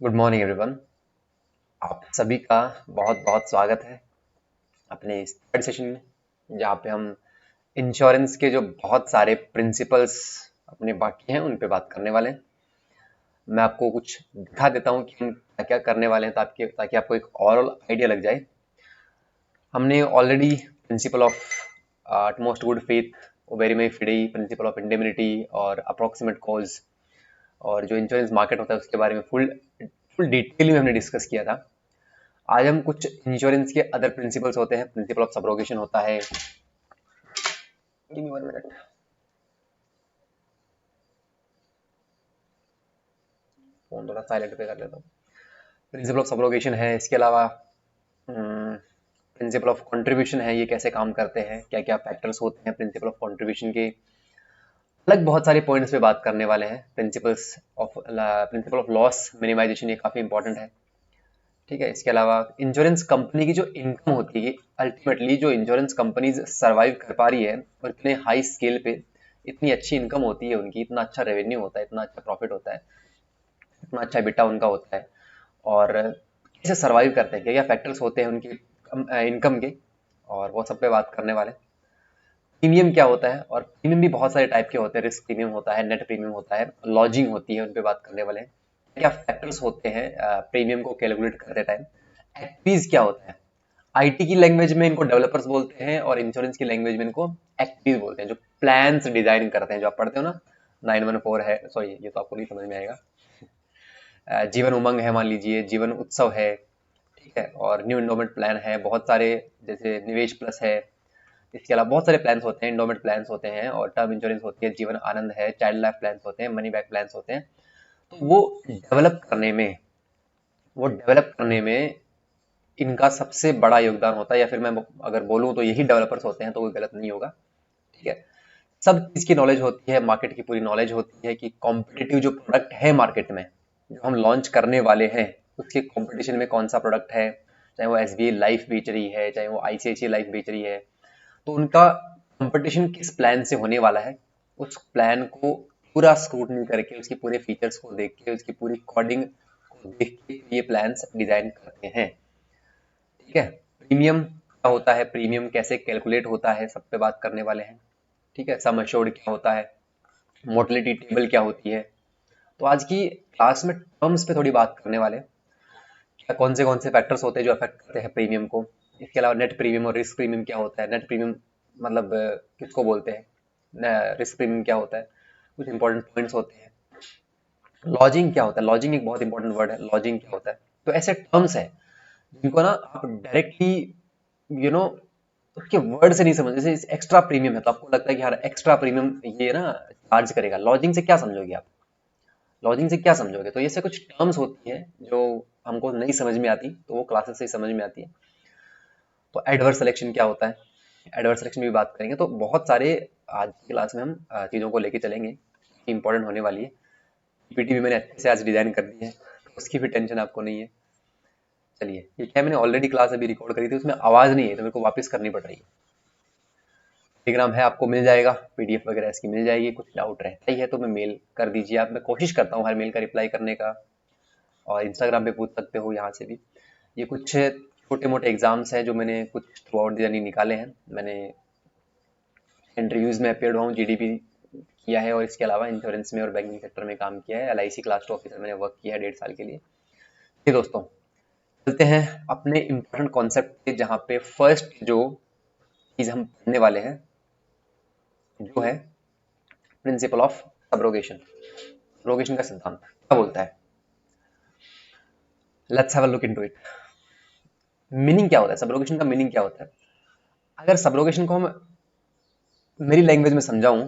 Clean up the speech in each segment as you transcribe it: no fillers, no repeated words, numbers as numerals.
Good morning everyone. आप सभी का बहुत बहुत स्वागत है अपने इस थर्ड सेशन में, जहाँ पे हम इंश्योरेंस के जो बहुत सारे प्रिंसिपल्स अपने बाकी हैं उन पे बात करने वाले हैं। मैं आपको कुछ दिखा देता हूँ कि हम क्या क्या करने वाले हैं ताकि आपको एक ओवरऑल आइडिया लग जाए। हमने already principle of utmost good faith, वेरी फिडेई, प्रिंसिपल ऑफ इंडेमिनिटी और अप्रोक्सीमेट कॉज और जो इंश्योरेंस मार्केट होता है उसके बारे में फुल फुल डिटेल में हमने डिस्कस किया था। आज हम कुछ इंश्योरेंस के अदर प्रिंसिपल्स होते हैं। प्रिंसिपल ऑफ सब्रोगेशन होता है। Give me 1 minute. फोन थोड़ा साइलेंट पे कर लेता हूँ। प्रिंसिपल ऑफ सब्रोगेशन है। इसके अलावा प्रिंसिपल ऑफ कंट्रीब्यूशन है। ये कैसे काम करते हैं, क्या क्या फैक्टर्स होते हैं प्रिंसिपल ऑफ कंट्रीब्यूशन के, अलग बहुत सारे पॉइंट्स पे बात करने वाले हैं। प्रिंसिपल ऑफ लॉस मिनिमाइजेशन, ये काफी इंपॉर्टेंट है। ठीक है। इसके अलावा इंश्योरेंस कंपनी की जो इनकम होती है, अल्टीमेटली जो इंश्योरेंस कंपनीज सरवाइव कर पा रही है और इतने हाई स्केल पे इतनी अच्छी इनकम होती है उनकी, इतना अच्छा रेवेन्यू होता है, इतना अच्छा प्रॉफिट होता है, इतना अच्छा बिटा उनका होता है, और कैसे सरवाइव करते हैं, क्या क्या फैक्टर्स होते हैं उनकी इनकम के, और वो सब पे बात करने वाले। प्रीमियम क्या होता है, और प्रीमियम भी बहुत सारे टाइप के होते हैं। रिस्क प्रीमियम होता है, नेट प्रीमियम होता है, लॉजिंग होती है, उन पे बात करने वाले हैं। क्या फैक्टर्स होते हैं प्रीमियम को कैलकुलेट करते टाइम। एक्चुअलीज क्या होता है, आईटी की लैंग्वेज में इनको डेवलपर्स बोलते हैं और इंश्योरेंस की लैंग्वेज में इनको एक्चुअलीज बोलते हैं, जो प्लान्स डिजाइन करते हैं, जो आप पढ़ते हो ना 914 है, सॉरी ये तो आपको नहीं समझ में आएगा। जीवन उमंग है, मान लीजिए जीवन उत्सव है, ठीक है, और न्यू इंडोमेंट प्लान है, बहुत सारे, जैसे निवेश प्लस है। इसके अलावा बहुत सारे प्लान्स होते हैं, इंडोमेंट प्लान्स होते हैं, और टर्म इंश्योरेंस होती है, जीवन आनंद है, चाइल्ड लाइफ प्लान्स होते हैं, मनी बैक प्लान्स होते हैं। तो वो डेवलप करने में इनका सबसे बड़ा योगदान होता है, या फिर मैं अगर बोलूं तो यही डेवलपर्स होते हैं, तो कोई गलत नहीं होगा। ठीक है। सब चीज की नॉलेज होती है, मार्केट की पूरी नॉलेज होती है कि कॉम्पिटिटिव जो प्रोडक्ट है मार्केट में, जो हम लॉन्च करने वाले हैं, उसके कंपटीशन में कौन सा प्रोडक्ट है, चाहे वो एसबीआई लाइफ बेच रही है, चाहे वो आईसीआईसीआई लाइफ बेच रही है, तो उनका कंपटीशन किस प्लान से होने वाला है, उस प्लान को पूरा स्क्रूटनी करके, उसके पूरे फीचर्स को देख के, उसकी पूरी कोडिंग को देख के ये प्लान्स डिजाइन करते हैं। ठीक है। प्रीमियम क्या होता है, प्रीमियम कैसे कैलकुलेट होता है, सब पे बात करने वाले हैं। ठीक है। सम एश्योर्ड क्या होता है, मोर्टेलिटी टेबल क्या होती है। तो आज की क्लास में टर्म्स पे थोड़ी बात करने वाले हैं, क्या कौन से फैक्टर्स होते हैं जो अफेक्ट करते हैं प्रीमियम को। इसके अलावा नेट प्रीमियम और रिस्क प्रीमियम क्या होता है, नेट प्रीमियम मतलब किसको बोलते हैं, रिस्क प्रीमियम क्या होता है, कुछ इंपॉर्टेंट पॉइंट्स होते हैं। लॉजिंग क्या होता है, लॉजिंग एक बहुत इंपॉर्टेंट वर्ड है, लॉजिंग क्या होता है। तो ऐसे टर्म्स है जिनको ना आप डायरेक्टली यू नो उसके वर्ड से नहीं समझ, जैसे एक्स्ट्रा प्रीमियम है तो आपको लगता है कि यार एक्स्ट्रा प्रीमियम ये ना चार्ज करेगा। लॉजिंग से क्या समझोगे आप, लॉजिंग से क्या समझोगे। तो ये से कुछ टर्म्स होती हैं जो हमको नहीं समझ में आती, तो वो क्लासेस से ही समझ में आती है। तो एडवर्स सिलेक्शन क्या होता है, एडवर्स सिलेक्शन भी बात करेंगे। तो बहुत सारे आज की क्लास में हम चीज़ों को लेके चलेंगे, इंपॉर्टेंट होने वाली है। पीपीटी भी मैंने अच्छे से आज डिजाइन कर दी है, तो उसकी भी टेंशन आपको नहीं है। चलिए, ये क्या, मैंने ऑलरेडी क्लास अभी रिकॉर्ड करी थी, उसमें आवाज़ नहीं है तो मेरे को वापस करनी पड़ रही है। टेलीग्राम है, आपको मिल जाएगा, पीडीएफ वगैरह इसकी मिल जाएगी। कुछ डाउट रहता ही है तो मैं मेल कर दीजिए आप, मैं कोशिश करता हूँ हर मेल का रिप्लाई करने का। और इंस्टाग्राम पे पूछ सकते हो, यहाँ से भी। ये कुछ छोटे मोटे एग्जाम्स हैं जो मैंने कुछ थ्रू आउट द जर्नी निकाले हैं। मैंने इंटरव्यूज में अपेयर हुआ हूँ, जीडीपी किया है, और इसके अलावा इंश्योरेंस में और बैंकिंग सेक्टर में काम किया है। एलआईसी क्लास 2 ऑफिसर मैंने वर्क किया है 1.5 साल के लिए। ये दोस्तों, चलते हैं अपने इम्पोर्टेंट कॉन्सेप्ट पे, जहाँ पे फर्स्ट जो चीज हम पढ़ने वाले हैं जो है प्रिंसिपल ऑफ सब्रोगेशन। सब्रोगेशन का सिद्धांत क्या बोलता है, let's have a look into it. Meaning क्या होता है, सब्रोगेशन का मीनिंग क्या होता है। अगर सब्रोगेशन को हम मेरी लैंग्वेज में समझाऊं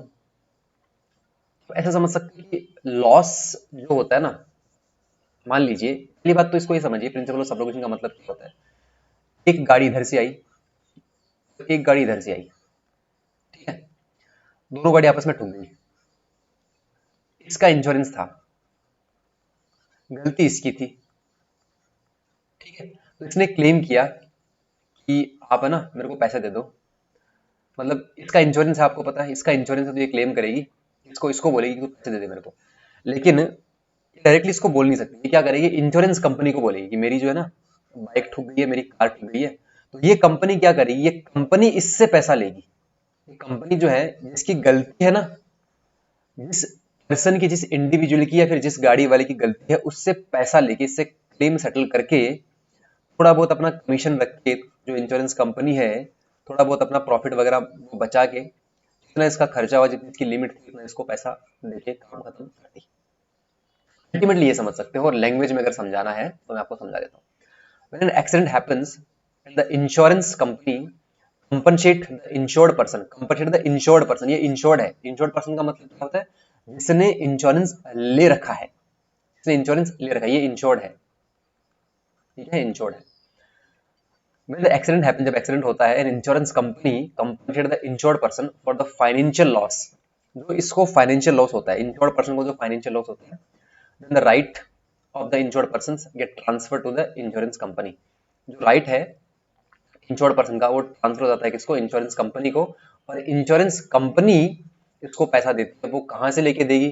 तो ऐसा समझ सकते हैं कि लॉस जो होता है ना, मान लीजिए, पहली बात तो इसको ये समझिए, प्रिंसिपल ऑफ सब्रोगेशन का मतलब क्या होता है। एक गाड़ी इधर से आई, एक गाड़ी इधर से आई, ठीक है, दोनों गाड़ी आपस में ठुक गई। इसका इंश्योरेंस था, गलती इसकी थी, ठीक है। तो इसने क्लेम किया कि आप है ना मेरे को पैसे दे दो, मतलब इसका इंश्योरेंस है, आपको पता है इसका इंश्योरेंस है, तो ये क्लेम करेगी, इसको इसको बोलेगी कि तू पैसे दे दे मेरे को। लेकिन डायरेक्टली इसको बोल नहीं सकती। ये क्या करेगी, इंश्योरेंस कंपनी को बोलेगी कि मेरी जो है ना बाइक ठुक गई है, मेरी कार ठुक गई है। तो ये कंपनी क्या करेगी, ये कंपनी इससे पैसा लेगी। ये कंपनी जो है, जिसकी गलती है ना, जिस पर्सन की, जिस इंडिविजुअल की या फिर जिस गाड़ी वाले की गलती है, उससे पैसा लेके, इससे क्लेम सेटल करके, थोड़ा बहुत अपना कमीशन रख के, जो इंश्योरेंस कंपनी है थोड़ा बहुत अपना प्रॉफिट वगैरह वो बचा के, जितना इसका खर्चा हुआ, जितनी इसकी लिमिट थी, उतना इसको पैसा देके काम खत्म कर दी। अल्टीमेटली ये समझ सकते हो, और लैंग्वेज में अगर समझाना है तो मैं आपको समझा देता हूँ। When an accident happens and the insurance company compensate the insured person, compensate the insured person, ये insured है। insured person का मतलब क्या होता है, जिसने इंश्योरेंस ले रखा है, जिसने इंश्योरेंस ले रखा है, ये insured है, ठीक है, insured है। When the accident happens, जब एक्सीडेंट होता है, an insurance company compensate the insured person for the financial loss, जो इसको फाइनेंशियल लॉस होता है, इंश्योर्ड पर्सन को जो फाइनेंशियल लॉस होता है, then the right of the insured persons get transferred to the insurance company, जो राइट है इंश्योर्ड पर्सन का, वो ट्रांसफर हो जाता है किसको, इंश्योरेंस कंपनी को। और इंश्योरेंस कंपनी इसको पैसा देती है। वो कहाँ से लेके देगी,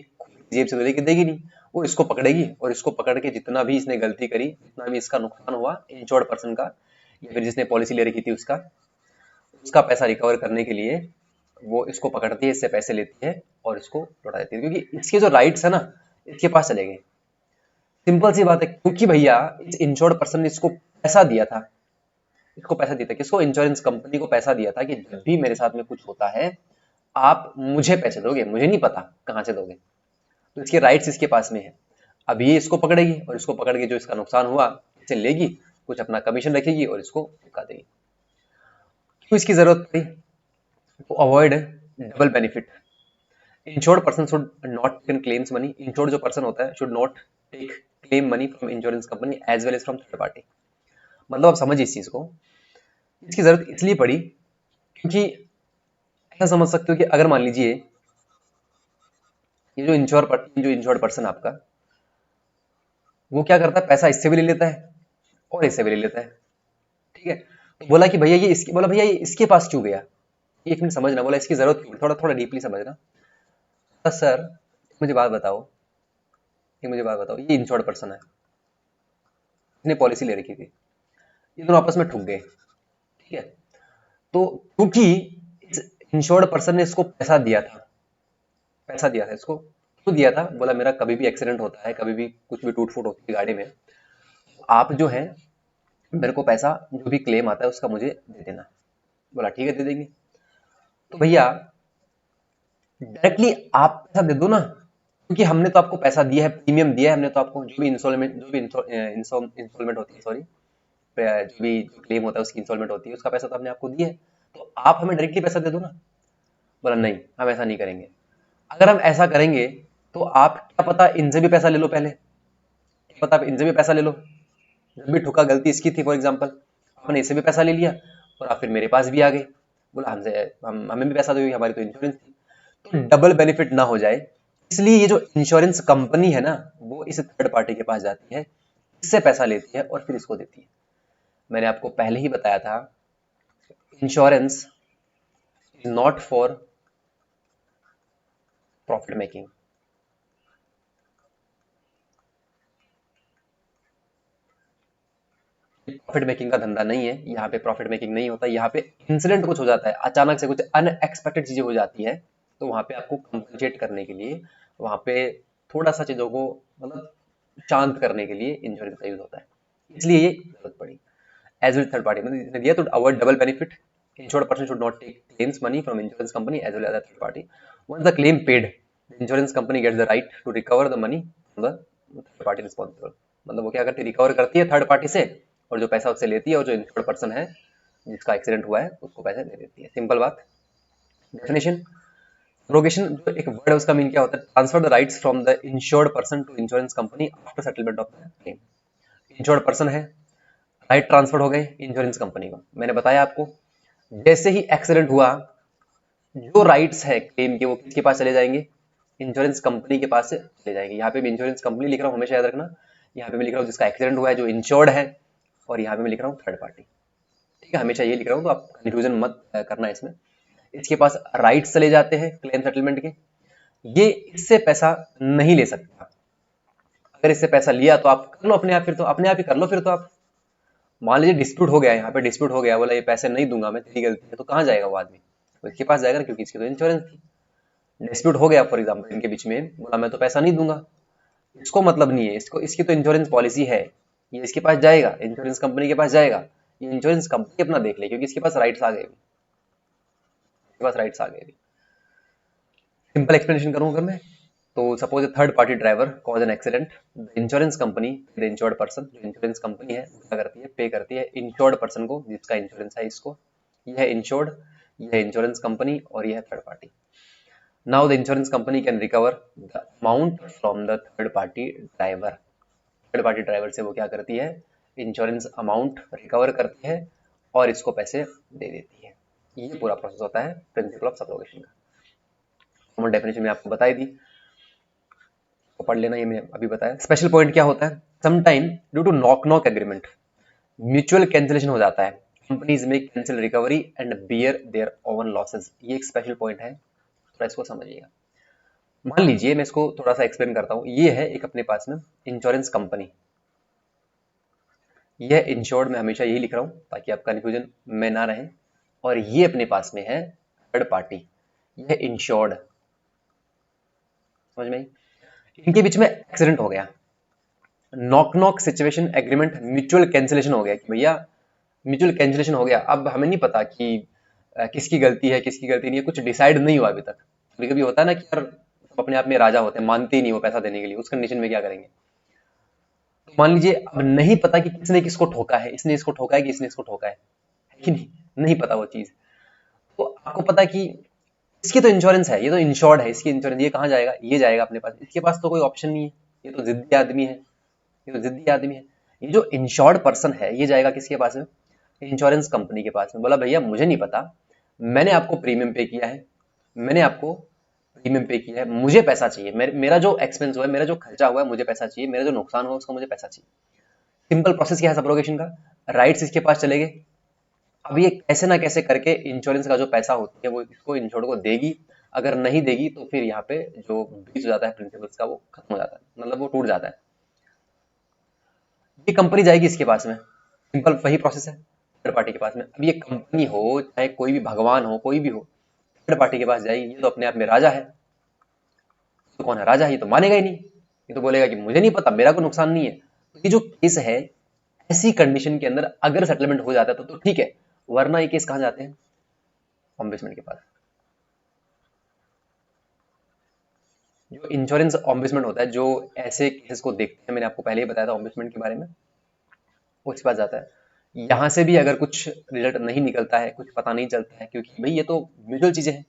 जेब से तो लेके देगी नहीं, वो इसको पकड़ेगी, और इसको पकड़ के जितना भी इसने गलती करी, जितना भी इसका नुकसान हुआ इंश्योर्ड पर्सन का, या फिर जिसने पॉलिसी ले रखी थी उसका, उसका पैसा रिकवर करने के लिए वो इसको पकड़ती है, इससे पैसे लेती है और इसको लौटा देती है, क्योंकि इसके जो राइट्स है ना, इसके पास चले गए। सिंपल सी बात है, क्योंकि भैया इस इंश्योर्ड पर्सन ने इसको पैसा दिया था, इसको पैसा दिया था, किसको, इंश्योरेंस कंपनी को पैसा दिया था कि जब भी मेरे साथ में कुछ होता है आप मुझे पैसे दोगे, मुझे नहीं पता कहां से दोगे। तो इसके राइट्स इसके पास में है। अब ये इसको पकड़ेगी, और इसको पकड़ के जो इसका नुकसान हुआ इसे लेगी, कुछ अपना कमीशन रखेगी और इसको चुका देगी। क्यों इसकी जरूरत पड़ी, to avoid double benefit. Insured person should not take claims money. Insured जो person होता है should not take claim money from insurance company as well as from third party. मतलब आप समझिए इस चीज को, इसकी जरूरत इसलिए पड़ी क्योंकि ऐसा समझ सकते हो कि अगर मान लीजिए ये जो इंश्योर्ड पर्सन आपका, वो क्या करता है, पैसा इससे भी ले लेता है और इससे भी ले लेता है, ठीक है। तो बोला कि भैया ये इसकी, बोला भैया ये इसके पास क्यों गया, एक मिनट समझना, बोला इसकी जरूरत क्यों, थोड़ा थोड़ा डीपली समझना। तो सर मुझे बात बताओ, ये इंश्योर्ड पर्सन है, इसने पॉलिसी ले रखी थी, ये दोनों आपस में ठुक गए, ठीक है। तो क्योंकि इस इंश्योर्ड पर्सन ने इसको पैसा दिया था, इसको क्यों दिया था, बोला मेरा कभी भी एक्सीडेंट होता है, कभी भी कुछ भी टूट फूट होती है गाड़ी में, आप जो है मेरे को पैसा जो भी क्लेम आता है उसका मुझे दे देना। बोला ठीक है दे देंगे। तो भैया डायरेक्टली आप पैसा दे दो ना, क्योंकि हमने तो आपको पैसा दिया है, प्रीमियम दिया है हमने तो आपको, जो भी इंस्टॉलमेंट होती है, सॉरी, जो भी क्लेम होता है उसकी इंस्टॉलमेंट होती है, उसका पैसा तो हमने आपको दिया है, तो आप हमें डायरेक्टली पैसा दे दो ना। बोला नहीं, हम ऐसा नहीं करेंगे। अगर हम ऐसा करेंगे तो आप क्या पता इनसे भी पैसा ले लो, पहले क्या पता आप इनसे भी पैसा ले लो, जब भी ठुका गलती इसकी थी फॉर एग्जाम्पल, आपने इससे भी पैसा ले लिया और आप फिर मेरे पास भी आ गए, बोला हमें भी पैसा दो, हमारी तो इंश्योरेंस थी। तो डबल बेनिफिट ना हो जाए, इसलिए ये जो इंश्योरेंस कंपनी है ना, वो इस थर्ड पार्टी के पास जाती है, इससे पैसा लेती है और फिर इसको देती है। मैंने आपको पहले ही बताया था, insurance is not for profit making. Profit making का धंधा नहीं है, यहाँ पे प्रॉफिट मेकिंग नहीं होता। यहाँ पे इंसिडेंट कुछ हो जाता है, अचानक से कुछ अनएक्सपेक्टेड चीजें हो जाती है, तो वहां पे आपको कंपनसेट करने के लिए, वहां पे थोड़ा सा चीजों को मतलब शांत करने के लिए इंश्योरेंस का यूज होता है, इसलिए ये जरूरत पड़ी। एज विद थर्ड पार्टी मतलब इसने दिया तो avoid double benefit, insured person should not take claims money from insurance company as well as third party. Once the claim paid, the insurance company gets the right to recover the money from the third party responsible. मतलब वो क्या करती है, recover करती है third party से, और जो पैसा उससे लेती है, और जो इंश्योर्ड पर्सन है जिसका एक्सीडेंट हुआ है उसको पैसे दे देती है। सिंपल बात। डेफिनेशन, सब्रोगेशन जो एक वर्ड है उसका मीन क्या होता है, transfer the rights from the insured person to insurance company after settlement of the claim. Insured person है, राइट ट्रांसफर हो गए इंश्योरेंस कंपनी को। मैंने बताया आपको, जैसे ही एक्सीडेंट हुआ, जो राइट्स है क्लेम के वो किसके पास चले जाएंगे, इंश्योरेंस कंपनी के पास से चले जाएंगे। यहाँ पे भी इंश्योरेंस कंपनी लिख रहा हूँ, हमेशा याद रखना, यहाँ पे मैं लिख रहा हूँ जिसका एक्सीडेंट हुआ है, जो इंश्योर्ड है, और यहाँ पे मैं लिख रहा हूँ थर्ड पार्टी, ठीक है, हमेशा ये लिख रहा हूँ, तो आप कंफ्यूजन मत करना इसमें। इसके पास राइट्स चले जाते हैं क्लेम सेटलमेंट के, ये इससे पैसा नहीं ले सकता। अगर इससे पैसा लिया तो आप कर लो अपने आप, फिर तो अपने आप ही कर लो फिर तो आप। मान लीजिए डिस्प्यूट हो गया, यहाँ पे डिस्प्यूट हो गया, बोला ये पैसे नहीं दूंगा मैं, तेरी गलती है, तो कहाँ जाएगा वो आदमी? तो इसके पास जाएगा ना, क्योंकि इसकी तो इंश्योरेंस थी। डिस्प्यूट हो गया फॉर एग्जाम्पल इनके बीच में, बोला मैं तो पैसा नहीं दूंगा, इसको मतलब नहीं है, इसको इसकी तो इंश्योरेंस पॉलिसी है, ये इसके पास जाएगा, इंश्योरेंस कंपनी के पास जाएगा, ये इंश्योरेंस कंपनी अपना देख ले, क्योंकि इसके पास राइट्स आ गए, इसके पास राइट्स आ गए। सिंपल एक्सप्लेनेशन करूं अगर मैं, तो suppose A third party driver cause an accident, the insurance company, the insured person, जो इंश्योरेंस कंपनी है वो क्या करती है, पे करती है इंश्योर्ड पर्सन को, जिसका इंश्योरेंस है इसको, यह है इंश्योर्ड, यह है इंश्योरेंस कंपनी, और यह है third party. Now the insurance company can recover the amount from the third party driver, third party driver से वो क्या करती है, इंश्योरेंस अमाउंट रिकवर करती है और इसको पैसे दे देती है। ये पूरा प्रोसेस होता है प्रिंसिपल ऑफ सब्रोगेशन का। कॉमन डेफिनेशन में आपको बताई दी, तो पढ़ लेना, ये मैं अभी बताया। स्पेशल पॉइंट क्या होता है, sometime due to knock knock agreement mutual cancellation हो जाता है, कंपनीज में cancel recovery and bear their own losses. ये एक स्पेशल पॉइंट है, थोड़ा इसको समझिएगा। मान लीजिए मैं इसको थोड़ा सा एक्सप्लेन करता हूँ, ये है एक अपने पास में इंश्योरेंस कंपनी, यह इंश्योर्ड, मैं हमेशा यही लिख रहा हूँ ताकि आप कंफ्यूजन में ना रहे, और ये अपने पास में है थर्ड पार्टी, यह इंश्योर्ड, समझ में आई? इनके बीच में एक्सीडेंट हो गया, knock knock situation agreement, mutual cancellation हो गया कि भैया म्यूचुअल कैंसिलेशन हो गया। अब हमें नहीं पता कि किसकी गलती है किसकी गलती नहीं है, कुछ डिसाइड नहीं हुआ अभी तक। कभी कभी होता है ना कि यार सब अपने आप में राजा होते हैं, मानते ही नहीं वो पैसा देने के लिए, उस कंडीशन में क्या करेंगे? तो मान लीजिए अब नहीं पता कि किसने किसको ठोका है, इसने इसको ठोका है कि इसने इसको ठोका है कि नहीं, नहीं पता वो चीज। तो आपको पता कि इसकी तो इंश्योरेंस है, ये तो इंश्योर्ड है, इसकी इंश्योरेंस, ये कहाँ जाएगा, ये जाएगा अपने पास, इसके पास तो कोई ऑप्शन नहीं है, ये तो जिद्दी आदमी है, ये तो जिद्दी आदमी है। ये जो इंश्योर्ड पर्सन है ये जाएगा किसके पास में, इंश्योरेंस कंपनी के पास में, बोला भैया मुझे नहीं पता, मैंने आपको प्रीमियम पे किया है, मैंने आपको प्रीमियम पे किया है, मुझे पैसा चाहिए, मेरा जो एक्सपेंस हुआ है, मेरा जो खर्चा हुआ है, मुझे पैसा चाहिए, मेरा जो नुकसान हुआ उसका मुझे पैसा चाहिए। सिंपल प्रोसेस क्या है सब्रोगेशन का, राइट्स इसके पास चले गए, अब ये कैसे ना कैसे करके इंश्योरेंस का जो पैसा होती है वो इसको इंश्योर्ड को देगी, अगर नहीं देगी तो फिर यहाँ पे जो ब्रीच हो जाता है प्रिंसिपल्स का, वो खत्म हो जाता है, मतलब वो टूट जाता है। ये कंपनी जाएगी इसके पास में, सिंपल वही प्रोसेस है, थर्ड पार्टी के पास में। अब ये कंपनी हो चाहे कोई भी भगवान हो, कोई भी हो, थर्ड पार्टी के पास जाएगी, ये तो अपने आप में राजा है, तो कौन है राजा है, ये तो मानेगा ही नहीं, ये तो बोलेगा कि मुझे नहीं पता, मेरा कोई नुकसान नहीं है। तो ये जो केस है, ऐसी कंडीशन के अंदर अगर सेटलमेंट हो जाता है तो ठीक है, वरना ये केस कहाँ जाते हैं, ऑम्बुड्समैन के पास। जो इंश्योरेंस ऑम्बुड्समैन होता है, जो ऐसे केस को देखते हैं, मैंने आपको पहले ही बताया था ऑम्बुड्समैन के बारे में, वो इसके पास जाता है। यहाँ से भी अगर कुछ रिजल्ट नहीं निकलता है, कुछ पता नहीं चलता है, क्योंकि भाई ये तो म्यूचुअल चीजें हैं,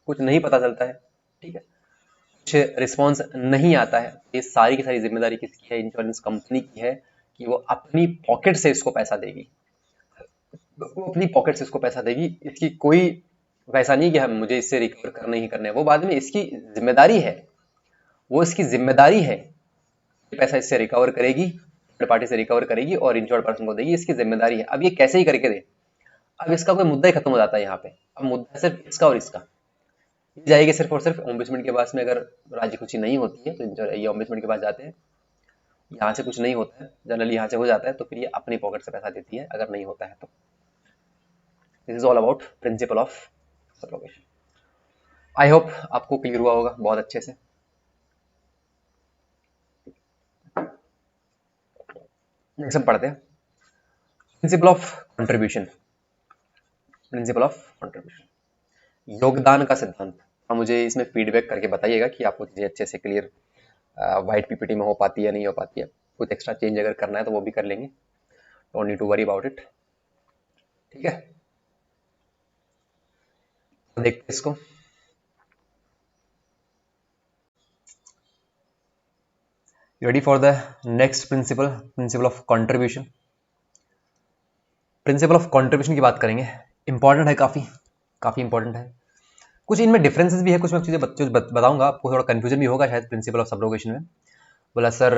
कुछ नहीं पता चलता है, ठीक है, कुछ रिस्पॉन्स नहीं आता है, ये सारी की सारी जिम्मेदारी किसकी है, इंश्योरेंस कंपनी की है, कि वो अपनी पॉकेट से इसको पैसा देगी, वो अपनी पॉकेट से इसको पैसा देगी, इसकी कोई वैसा नहीं कि हम मुझे इससे रिकवर करने ही करने हैं, वो बाद में इसकी जिम्मेदारी है, वो इसकी जिम्मेदारी है, पैसा इससे रिकवर करेगी, थर्ड पार्टी से रिकवर करेगी और इंश्योर्ड पर्सन को देगी, इसकी जिम्मेदारी है। अब ये कैसे ही करके दे, अब इसका कोई मुद्दा ही खत्म हो जाता है यहाँ पे, अब मुद्दा सिर्फ इसका और इसका, ये जाएगी सिर्फ और सिर्फ ओम्बुड्समैन के पास में, अगर राजी खुशी नहीं होती है तो ये ओम्बुड्समैन के पास जाते हैं, यहाँ से कुछ नहीं होता है, जनरली यहाँ से हो जाता है तो फिर ये अपनी पॉकेट से पैसा देती है, अगर नहीं होता है तो। This is all about principal of subrogation. I hope आपको क्लियर हुआ होगा बहुत अच्छे से। नेक्स्ट हम पढ़ते हैं principal of contribution, principle of contribution, योगदान का सिद्धांत। अब मुझे इसमें फीडबैक करके बताइएगा कि आपको चीजें अच्छे से क्लियर वाइट पीपीटी में हो पाती है या नहीं हो पाती है, कुछ एक्स्ट्रा चेंज अगर करना है तो वो भी कर लेंगे, don't need to worry about it, ठीक है। तो देखते हैं इसको, ready for the next principle, principle of contribution. Principle of contribution की बात करेंगे, इंपॉर्टेंट है, काफी काफी इंपॉर्टेंट है, कुछ इनमें डिफरेंसेस भी है, कुछ मैं चीजें बताऊंगा आपको, थोड़ा कंफ्यूजन भी होगा शायद प्रिंसिपल ऑफ सब्रोगेशन में। बोला सर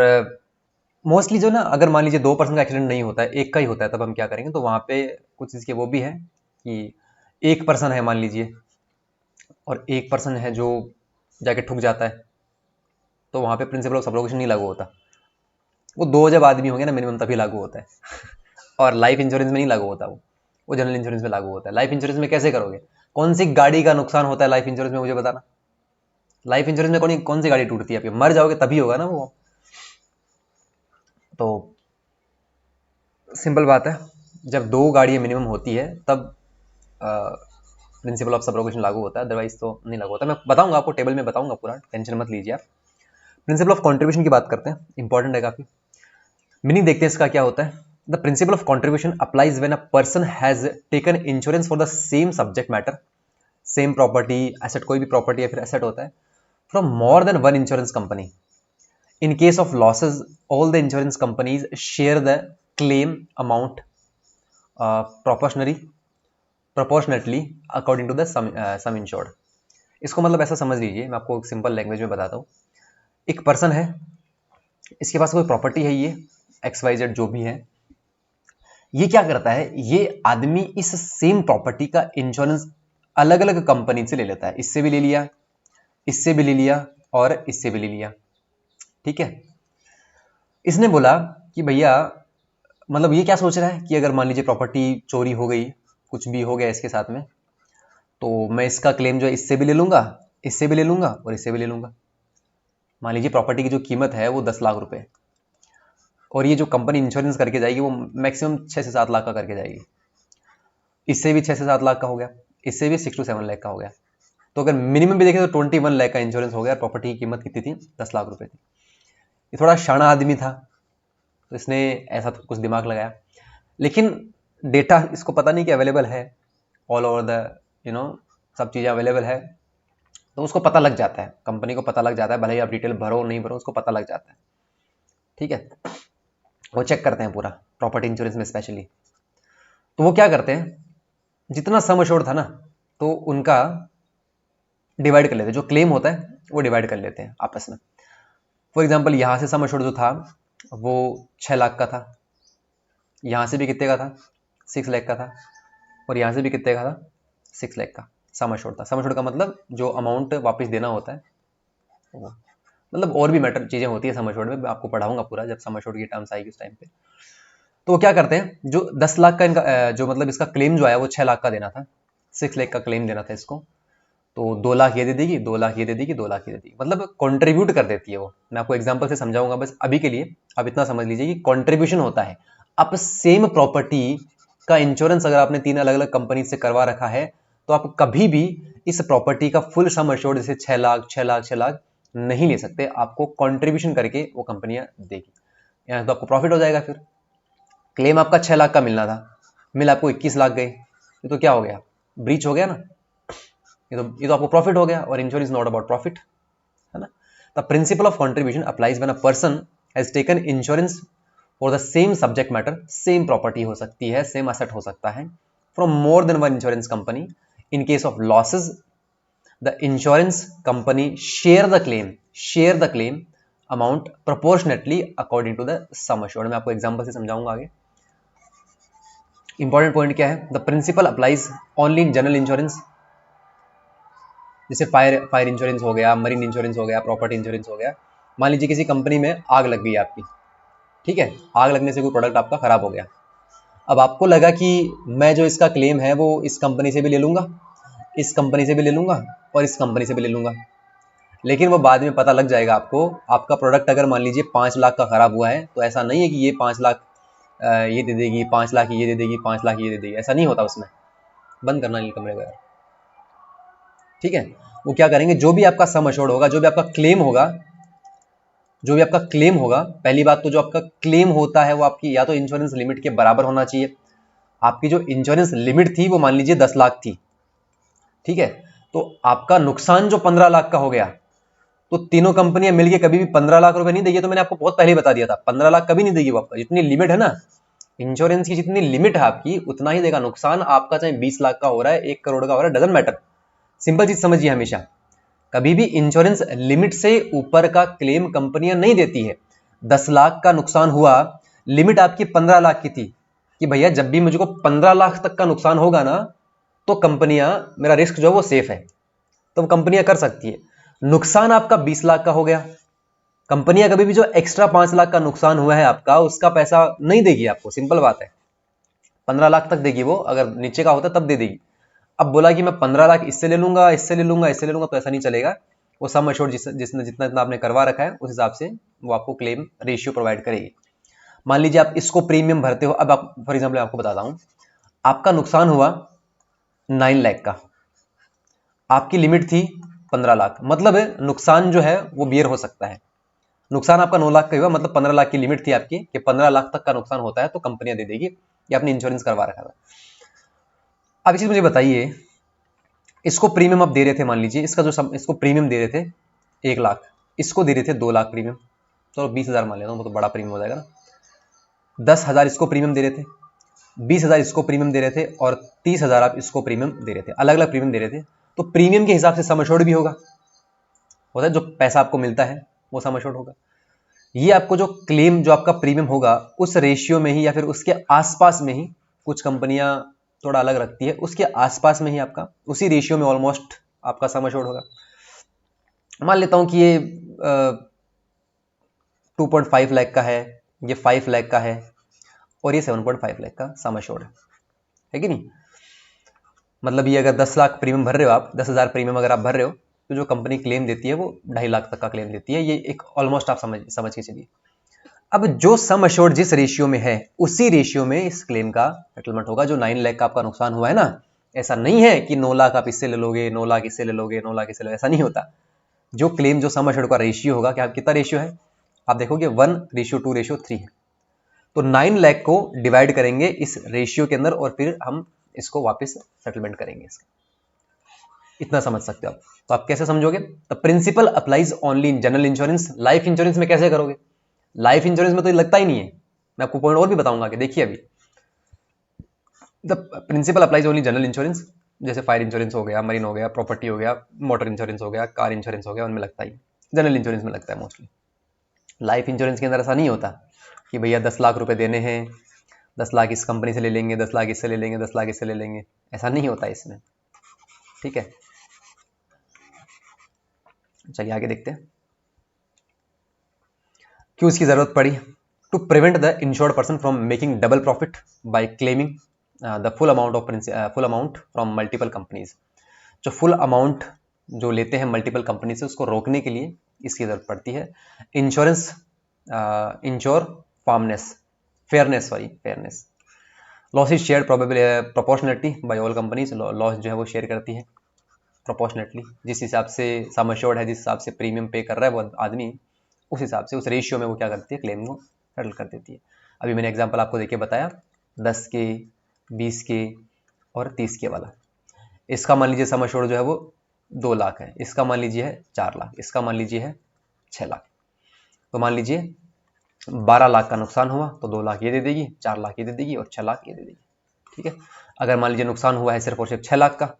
मोस्टली जो ना, अगर मान लीजिए 2% का एक्सीडेंट नहीं होता है, एक का ही होता है, तब हम क्या करेंगे, तो वहां पे कुछ चीज के वो भी है कि एक पर्सन है मान लीजिए, और एक पर्सन है जो जाके ठुक जाता है, तो वहां पे प्रिंसिपल ऑफ सब्रोगेशन नहीं लागू होता। वो 2 जब आदमी होंगे ना मिनिमम तभी लागू होता है और लाइफ इंश्योरेंस में नहीं लागू होता, वो जनरल इंश्योरेंस में लागू होता है। लाइफ इंश्योरेंस में कैसे करोगे? कौन सी गाड़ी का नुकसान होता है लाइफ इंश्योरेंस में, मुझे बताना। लाइफ इंश्योरेंस में कौन सी गाड़ी टूटती है आपकी? मर जाओगे तभी होगा ना वो। तो सिंपल बात है, जब 2 गाड़ियां मिनिमम होती है तब प्रिंसिपल ऑफ सब्रोगेशन लागू होता है, अदरवाइज तो नहीं लागू होता। मैं बताऊंगा आपको, टेबल में बताऊंगा पूरा, टेंशन मत लीजिए आप। प्रिंसिपल ऑफ कॉन्ट्रीब्यूशन की बात करते हैं, इंपॉर्टेंट है काफी। मीनिंग देखते हैं इसका क्या होता है। The principle of contribution applies when a person has taken insurance for the same subject matter, same property, asset, कोई भी प्रॉपर्टी या फिर एसेट होता है, from more than one insurance company. In case of losses, all the insurance companies share the claim amount proportionately according to the sum insured. इसको मतलब ऐसा समझ लीजिए, मैं आपको एक सिंपल लैंग्वेज में बताता हूँ। एक पर्सन है, इसके पास कोई प्रॉपर्टी है, ये XYZ जो भी है, ये क्या करता है, ये आदमी इस सेम प्रॉपर्टी का इंश्योरेंस अलग अलग कंपनी से ले लेता है। इससे भी ले लिया, इससे भी ले लिया और इससे भी ले लिया, ठीक है। इसने बोला कि भैया, मतलब ये क्या सोच रहा है कि अगर मान लीजिए प्रॉपर्टी चोरी हो गई, कुछ भी हो गया इसके साथ में, तो मैं इसका क्लेम जो है इससे भी ले लूंगा, इससे भी ले लूंगा और इससे भी ले लूंगा। मान लीजिए प्रॉपर्टी की जो कीमत है वो 10 लाख रुपए, और ये जो कंपनी इंश्योरेंस करके जाएगी वो मैक्सिमम 6 से 7 लाख का करके जाएगी। इससे भी 6 से 7 लाख का हो गया, इससे भी 6 to 7 लाख का हो गया। तो अगर मिनिमम भी देखें तो 21 लाख का इंश्योरेंस हो गया। प्रॉपर्टी की कीमत कितनी थी? 10 लाख रुपए थी। ये थोड़ा शाना आदमी था, तो इसने ऐसा तो कुछ दिमाग लगाया, लेकिन डेटा इसको पता नहीं कि अवेलेबल है ऑल ओवर द सब चीज़ें अवेलेबल है, तो उसको पता लग जाता है, कंपनी को पता लग जाता है, भले ही आप डिटेल भरो नहीं भरो, उसको पता लग जाता है, ठीक है। वो चेक करते हैं पूरा प्रॉपर्टी इंश्योरेंस में स्पेशली। तो वो क्या करते हैं, जितना सम एश्योर्ड था ना, तो उनका डिवाइड कर लेते हैं, जो क्लेम होता है वो डिवाइड कर लेते हैं आपस में। फॉर एग्जाम्पल, यहाँ से सम एश्योर्ड जो था वो 6 लाख का था, यहाँ से भी कितने का था? 6 लाख का था, और यहाँ से भी कितने का था? 6 लाख का सम एश्योर्ड था। सम एश्योर्ड का मतलब जो अमाउंट वापस देना होता है वो, मतलब और भी मैटर चीजें होती है सम एश्योर्ड में, मैं आपको पढ़ाऊंगा पूरा जब सम एश्योर्ड की टर्म्स आएगी उस टाइम पे। तो वो क्या करते हैं, जो 10 लाख का इनका जो मतलब इसका क्लेम जो आया वो 6 लाख का देना था, 6 लाख का क्लेम देना था इसको, तो 2 लाख ये दे देगी, 2 लाख ये दे देगी, 2 लाख ये दे देगी, मतलब कंट्रीब्यूट कर देती है वो। मैं आपको एग्जांपल से समझाऊंगा, बस अभी के लिए आप इतना समझ लीजिए कि कंट्रीब्यूशन होता है। आप सेम प्रॉपर्टी का इंश्योरेंस अगर आपने 3 अलग अलग कंपनी से करवा रखा है, तो आप कभी भी इस प्रॉपर्टी का फुल सम एश्योर्ड जैसे 6 लाख 6 लाख 6 लाख नहीं ले सकते, आपको कंट्रीब्यूशन करके वो कंपनियां देगी। यहाँ तो आपको प्रॉफिट हो जाएगा। फिर क्लेम आपका 6 लाख का मिलना था, मिल आपको 21 लाख गए, ये तो क्या हो गया? ब्रीच हो गया ना। ये तो आपको प्रॉफिट हो गया, और insurance is not about profit, है ना। The principle of contribution applies when a person has taken insurance for the same subject matter, same property हो सकती है, सेम एसेट हो सकता है, from more than one insurance company. In case of losses, the insurance company share the claim amount proportionately according to the sum assured. मैं आपको example से समझाऊंगा आगे। इंपॉर्टेंट पॉइंट क्या है, the principle applies only in general insurance, जैसे fire insurance हो गया, मरीन इंश्योरेंस हो गया, प्रॉपर्टी इंश्योरेंस हो गया। मान लीजिए किसी कंपनी में आग लग गई आपकी, ठीक है, आग लगने से कोई प्रोडक्ट आपका खराब हो गया। अब आपको लगा कि मैं जो इसका क्लेम है वो इस कंपनी से भी ले लूंगा, इस कंपनी से भी ले लूंगा और इस कंपनी से भी ले लूंगा, लेकिन वो बाद में पता लग जाएगा आपको, आपका प्रोडक्ट अगर मान लीजिए 5 लाख का खराब हुआ है, तो ऐसा नहीं है कि ये 5 लाख ये दे देगी, 5 लाख ये दे देगी, 5 लाख ये दे देगी, ऐसा नहीं होता उसमें। बंद करना नील कमरे को यार, ठीक है। वो क्या करेंगे, जो भी आपका सम एश्योर्ड होगा, जो भी आपका क्लेम होगा, जो भी आपका क्लेम होगा, पहली बात तो जो आपका क्लेम होता है वो आपकी या तो इंश्योरेंस लिमिट के बराबर होना चाहिए। आपकी जो इंश्योरेंस लिमिट थी वो मान लीजिए 10 लाख थी, ठीक है, तो आपका नुकसान जो 15 लाख का हो गया, तो तीनों कंपनियां मिलकर कभी भी 15 लाख रुपए नहीं देगी। तो मैंने आपको बहुत पहले बता दिया था, 15 लाख कभी नहीं देगी वो आपका, जितनी लिमिट है ना इंश्योरेंस की, जितनी लिमिट है आपकी उतना ही देगा। नुकसान आपका चाहे 20 लाख का हो रहा है, 1 करोड़ का हो रहा है, डजंट मैटर। सिंपल चीज समझिए, हमेशा कभी भी इंश्योरेंस लिमिट से ऊपर का क्लेम कंपनियां नहीं देती है। 10 लाख का नुकसान हुआ, लिमिट आपकी 15 लाख की थी, कि भैया जब भी मुझको 15 लाख तक का नुकसान होगा ना, तो कंपनियां, मेरा रिस्क जो है वो सेफ है, तो कंपनियां कर सकती है। नुकसान आपका 20 लाख का हो गया, कंपनियां कभी भी जो एक्स्ट्रा 5 लाख का नुकसान हुआ है आपका, उसका पैसा नहीं देगी आपको, सिंपल बात है। 15 लाख तक देगी वो, अगर नीचे का होता तब दे देगी। अब बोला कि मैं 15 लाख इससे ले लूंगा, इससे ले लूंगा, इससे ले लूंगा, तो ऐसा नहीं चलेगा। वो सम एश्योर्ड जिसने जितना जितना आपने करवा रखा है उस हिसाब से वो आपको क्लेम रेशियो प्रोवाइड करेगी। मान लीजिए आप इसको प्रीमियम भरते हो, अब आप फॉर एग्जाम्पल आपको बताता हूं, आपका नुकसान हुआ 9 लाख का, आपकी लिमिट थी 15 लाख, मतलब नुकसान जो है वो बियर हो सकता है। नुकसान आपका 9 लाख का हुआ, मतलब 15 लाख की लिमिट थी आपकी कि 15 लाख तक का नुकसान होता है तो कंपनियां दे देगी, ये आपने इंश्योरेंस करवा रखा था। अब इसी मुझे बताइए, इसको प्रीमियम आप दे रहे थे, मान लीजिए इसका जो इसको प्रीमियम दे रहे थे 1 लाख, इसको दे रहे थे 2 लाख प्रीमियम, चलो 20,000 मान लेता हूं, वो तो बड़ा प्रीमियम हो जाएगा ना। 10,000 इसको प्रीमियम दे रहे थे, 20,000 इसको प्रीमियम दे रहे थे, और 30,000 आप इसको प्रीमियम दे रहे थे, अलग अलग प्रीमियम दे रहे थे। तो प्रीमियम के हिसाब से सम एश्योर्ड भी होगा, होता है जो पैसा आपको मिलता है वो सम एश्योर्ड होगा। ये आपको जो क्लेम जो आपका प्रीमियम होगा उस रेशियो में ही या फिर उसके आसपास में ही, कुछ कंपनियां थोड़ा अलग रखती है, उसके आसपास में ही आपका उसी रेशियो में ऑलमोस्ट आपका सम एश्योर्ड होगा। मान लेता हूं कि ये 2.5 लाख का है, ये 5 लाख का है, और ये 7.5 लाख का सम एश्योर्ड है कि नहीं। मतलब ये अगर 10 लाख प्रीमियम भर रहे हो आप, 10,000 प्रीमियम अगर आप भर रहे हो, तो जो कंपनी क्लेम देती है वो 2.5 लाख तक का क्लेम देती है। ये एक ऑलमोस्ट आप समझ के चलिए। अब जो सम एश्योर्ड जिस रेशियो में है उसी रेशियो में इस क्लेम का सेटलमेंट होगा। जो 9 लाख का आपका नुकसान हुआ है ना, ऐसा नहीं है कि 9 लाख आप इससे ले लोगे, 9 लाख इससे ले लोगे, 9 लाख इससे ले लोगे, ऐसा नहीं होता। जो क्लेम जो सम एश्योर्ड का रेशियो होगा, क्या कितना रेशियो है आप देखोगे, 1:2:3 है। तो 9 लाख को डिवाइड करेंगे इस रेशियो के अंदर और फिर हम इसको वापस सेटलमेंट करेंगे इसका। इतना समझ सकते हो आप। तो आप कैसे समझोगे? The principle applies only in general insurance. Life insurance में कैसे करोगे? लाइफ इंश्योरेंस में तो ये लगता ही नहीं है। मैं आपको पॉइंट और भी बताऊंगा कि देखिए अभी the principle applies only general insurance, जैसे फायर इंश्योरेंस हो गया, मरीन हो गया, प्रॉपर्टी हो गया, मोटर इंश्योरेंस हो गया, कार इंश्योरेंस हो गया, उनमें लगता ही, जनरल इंश्योरेंस में लगता है मोस्टली। लाइफ इंश्योरेंस के अंदर ऐसा नहीं होता कि भैया 10 लाख रुपए देने हैं, 10 लाख इस कंपनी से ले लेंगे, 10 लाख इससे ले लेंगे, 10 लाख इससे ले लेंगे, ऐसा नहीं होता इसमें। ठीक है, चलिए आगे देखते हैं क्यों इसकी जरूरत पड़ी। To prevent the insured person from making double profit by claiming the full amount from multiple companies. जो फुल अमाउंट जो लेते हैं मल्टीपल कंपनी से, उसको रोकने के लिए इसकी जरूरत पड़ती है। Insurance insure fairness. Loss is share proportionality by all companies. Loss जो है वो शेयर करती है प्रोपोर्शनेटली, जिस हिसाब से सम एश्योर्ड है, जिस हिसाब से प्रीमियम पे कर रहा है वो आदमी, उस हिसाब से उस रेशियो में वो क्या करती है, क्लेम को सेटल कर देती है। अभी मैंने एग्जांपल आपको देके बताया 10 के, 20 के और 30 के वाला। इसका मान लीजिए सम एश्योर्ड जो है वो 2 लाख है, इसका मान लीजिए है 4 लाख, इसका मान लीजिए है 6 लाख। तो मान लीजिए 12 लाख का नुकसान हुआ तो 2 लाख ये दे देगी, 4 लाख ये दे देगी और 6 लाख ये दे देगी। ठीक है, अगर मान लीजिए नुकसान हुआ है सिर्फ और सिर्फ 6 लाख का,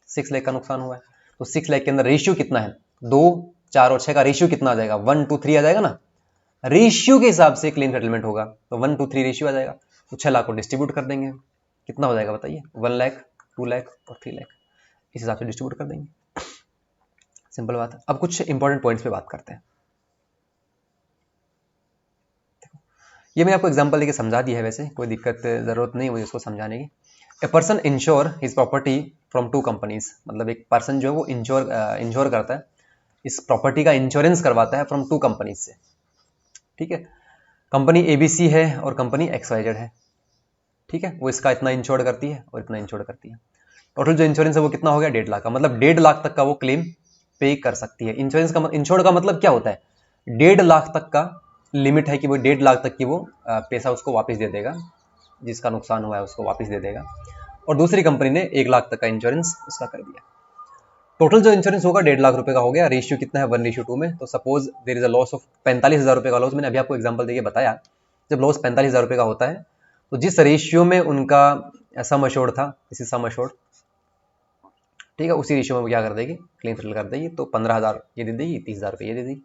6 लाख का नुकसान हुआ है, तो 6 लाख के अंदर रेशियो कितना है, 2, 4 और 6 का रेशियो कितना आ जाएगा, 1 to 3 आ जाएगा ना। रेशियो के हिसाब से क्लेम सेटलमेंट होगा, तो 1 to 3 रेशियो आ जाएगा। तो 6 लाख को डिस्ट्रीब्यूट कर देंगे, कितना हो जाएगा बताइए, 1 लाख, 2 लाख और 3 लाख, इस हिसाब से डिस्ट्रीब्यूट कर देंगे। सिंपल बात है। अब कुछ इंपॉर्टेंट पॉइंट्स पे बात करते हैं। ये मैं आपको एग्जांपल देके समझा दिया है, वैसे कोई दिक्कत जरूरत नहीं हुई उसको समझाने की। A person ensure his property from 2 companies. मतलब एक पर्सन जो है वो इंश्योर करता है, इस प्रॉपर्टी का इंश्योरेंस करवाता है फ्रॉम 2 कंपनीज से। ठीक है, कंपनी ABC है और कंपनी XYZ है। ठीक है, वो इसका इतना इंश्योर्ड करती है और इतना इंश्योर्ड करती है। टोटल जो इंश्योरेंस है वो कितना हो गया, 1.5 लाख का। मतलब 1.5 लाख तक का वो क्लेम पे कर सकती है। इंश्योर्ड का मतलब क्या होता है, 1.5 लाख तक का लिमिट है कि वो 1.5 लाख तक की वो पैसा उसको वापस दे देगा, जिसका नुकसान हुआ है उसको वापस दे देगा। और दूसरी कंपनी ने 1 लाख तक का इंश्योरेंस उसका कर दिया। टोटल जो इंश्योरेंस होगा 1.5 लाख रुपए का हो गया। रेशियो कितना है, 1:2 में। तो suppose there is a loss of 45,000 रुपए का लॉस। मैंने अभी आपको एग्जांपल देके बताया, जब लॉस 45,000 रुपए का होता है तो जिस रेशियो में उनका सम एश्योर्ड था, इसी सम एश्योर्ड, ठीक है, उसी रेशियो में वो क्या कर देगी, क्लेम सेटल कर देगी। तो 15,000 ये दे देगी, 30,000 रुपये ये दे देगी।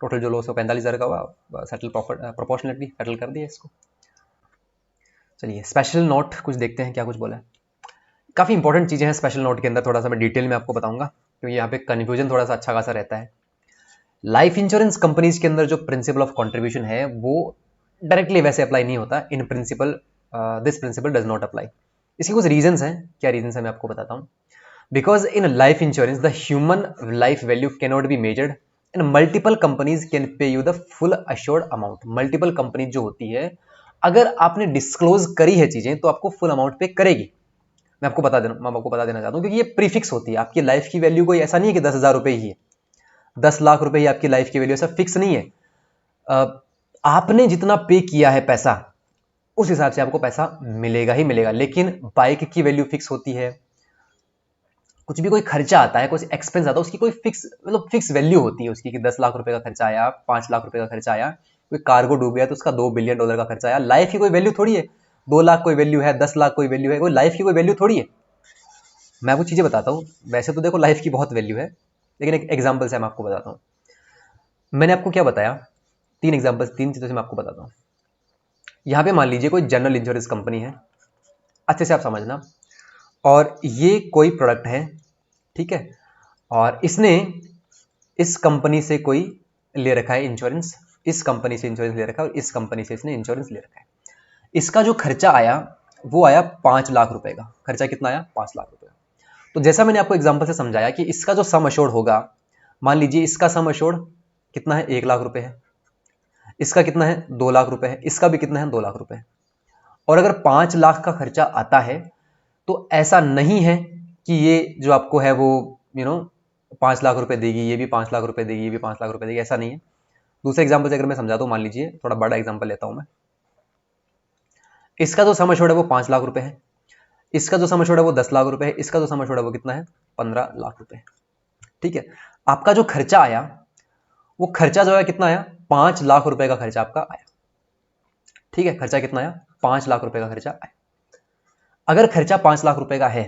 टोटल जो लॉस हो 45,000 का हुआ, सेटल प्रोपोर्शनेटली सेटल कर दिया इसको। चलिए स्पेशल नोट कुछ देखते हैं क्या कुछ बोला है। काफ़ी इंपॉर्टेंट चीज़ें हैं स्पेशल नोट के अंदर, थोड़ा सा मैं डिटेल में आपको बताऊंगा क्योंकि यहाँ पे कन्फ्यूजन थोड़ा सा अच्छा खासा रहता है। लाइफ इंश्योरेंस कंपनीज के अंदर जो प्रिंसिपल ऑफ कंट्रीब्यूशन है वो डायरेक्टली वैसे अप्लाई नहीं होता। In principle this principle does not apply. इसके कुछ रीजंस हैं। क्या रीजंस है मैं आपको बताता हूँ। Because in life insurance the human life value can not be measured and multiple companies can pay you the full assured amount. Multiple companies जो होती है, अगर आपने डिस्क्लोज करी है चीजें तो आपको फुल अमाउंट पे करेगी। मैं आपको बता देना चाहता हूँ, क्योंकि ये प्रीफिक्स होती है। आपकी लाइफ की वैल्यू कोई ऐसा नहीं है कि 10,000 रुपए ही है, 10 लाख रुपए ही आपकी लाइफ की वैल्यू, ऐसा फिक्स नहीं है। आपने जितना पे किया है पैसा, उस हिसाब से आपको पैसा मिलेगा ही मिलेगा। लेकिन बाइक की वैल्यू फिक्स होती है, कुछ भी कोई खर्चा आता है, कुछ एक्सपेंस आता है, उसकी कोई फिक्स मतलब फिक्स वैल्यू होती है उसकी, कि 10 लाख रुपए का खर्चा आया, 5 लाख रुपए का खर्चा आया, कोई कार्गो डूब गया तो उसका $2 बिलियन का खर्चा आया। लाइफ की कोई वैल्यू थोड़ी है, 2 लाख कोई वैल्यू है, 10 लाख कोई वैल्यू है, कोई लाइफ की कोई वैल्यू थोड़ी है। मैं आपको चीजें बताता हूँ। वैसे तो देखो लाइफ की बहुत वैल्यू है, लेकिन एक एग्जाम्पल से मैं आपको बताता हूँ। मैंने आपको क्या बताया, 3 चीजों से मैं आपको बताता हूँ। यहाँ पे मान लीजिए कोई जनरल इंश्योरेंस कंपनी है, अच्छे से आप समझना, और ये कोई प्रोडक्ट है, ठीक है, और इसने इस कंपनी से कोई ले रखा है इंश्योरेंस, इस कंपनी से इंश्योरेंस ले रखा है और इस कंपनी से इसने इंश्योरेंस ले रखा है। इसका जो खर्चा आया वो आया 5 लाख रुपए का। खर्चा कितना आया? 5 लाख रुपए। तो जैसा मैंने आपको एग्जांपल से समझाया कि इसका जो सम अश्योर्ड होगा, मान लीजिए इसका सम अश्योर्ड कितना है? 1 लाख रुपए है। इसका कितना है? 2 लाख रुपए है। इसका भी कितना है? 2 लाख रुपए है। और अगर 5 लाख का खर्चा आता है तो ऐसा नहीं है कि ये जो आपको है वो 5 लाख रुपए देगी, ये भी 5 लाख रुपए देगी, ये भी 5 लाख रुपए देगी, ऐसा नहीं है। दूसरे एग्जाम्पल से अगर मैं समझा दूं, मान लीजिए थोड़ा बड़ा एग्जाम्पल लेता हूं मैं। इसका जो सम अश्योर्ड है वो 5 लाख रुपए है, इसका जो सम अश्योर्ड है वो 10 लाख रुपए है, इसका जो सम अश्योर्ड है वो कितना है? 15 लाख रुपए। ठीक है, आपका जो खर्चा आया, वो खर्चा जो है कितना आया? 5 लाख रुपए का खर्चा आपका आया। ठीक है, खर्चा कितना आया? 5 लाख रुपए का खर्चा आया। अगर खर्चा 5 लाख रुपए का है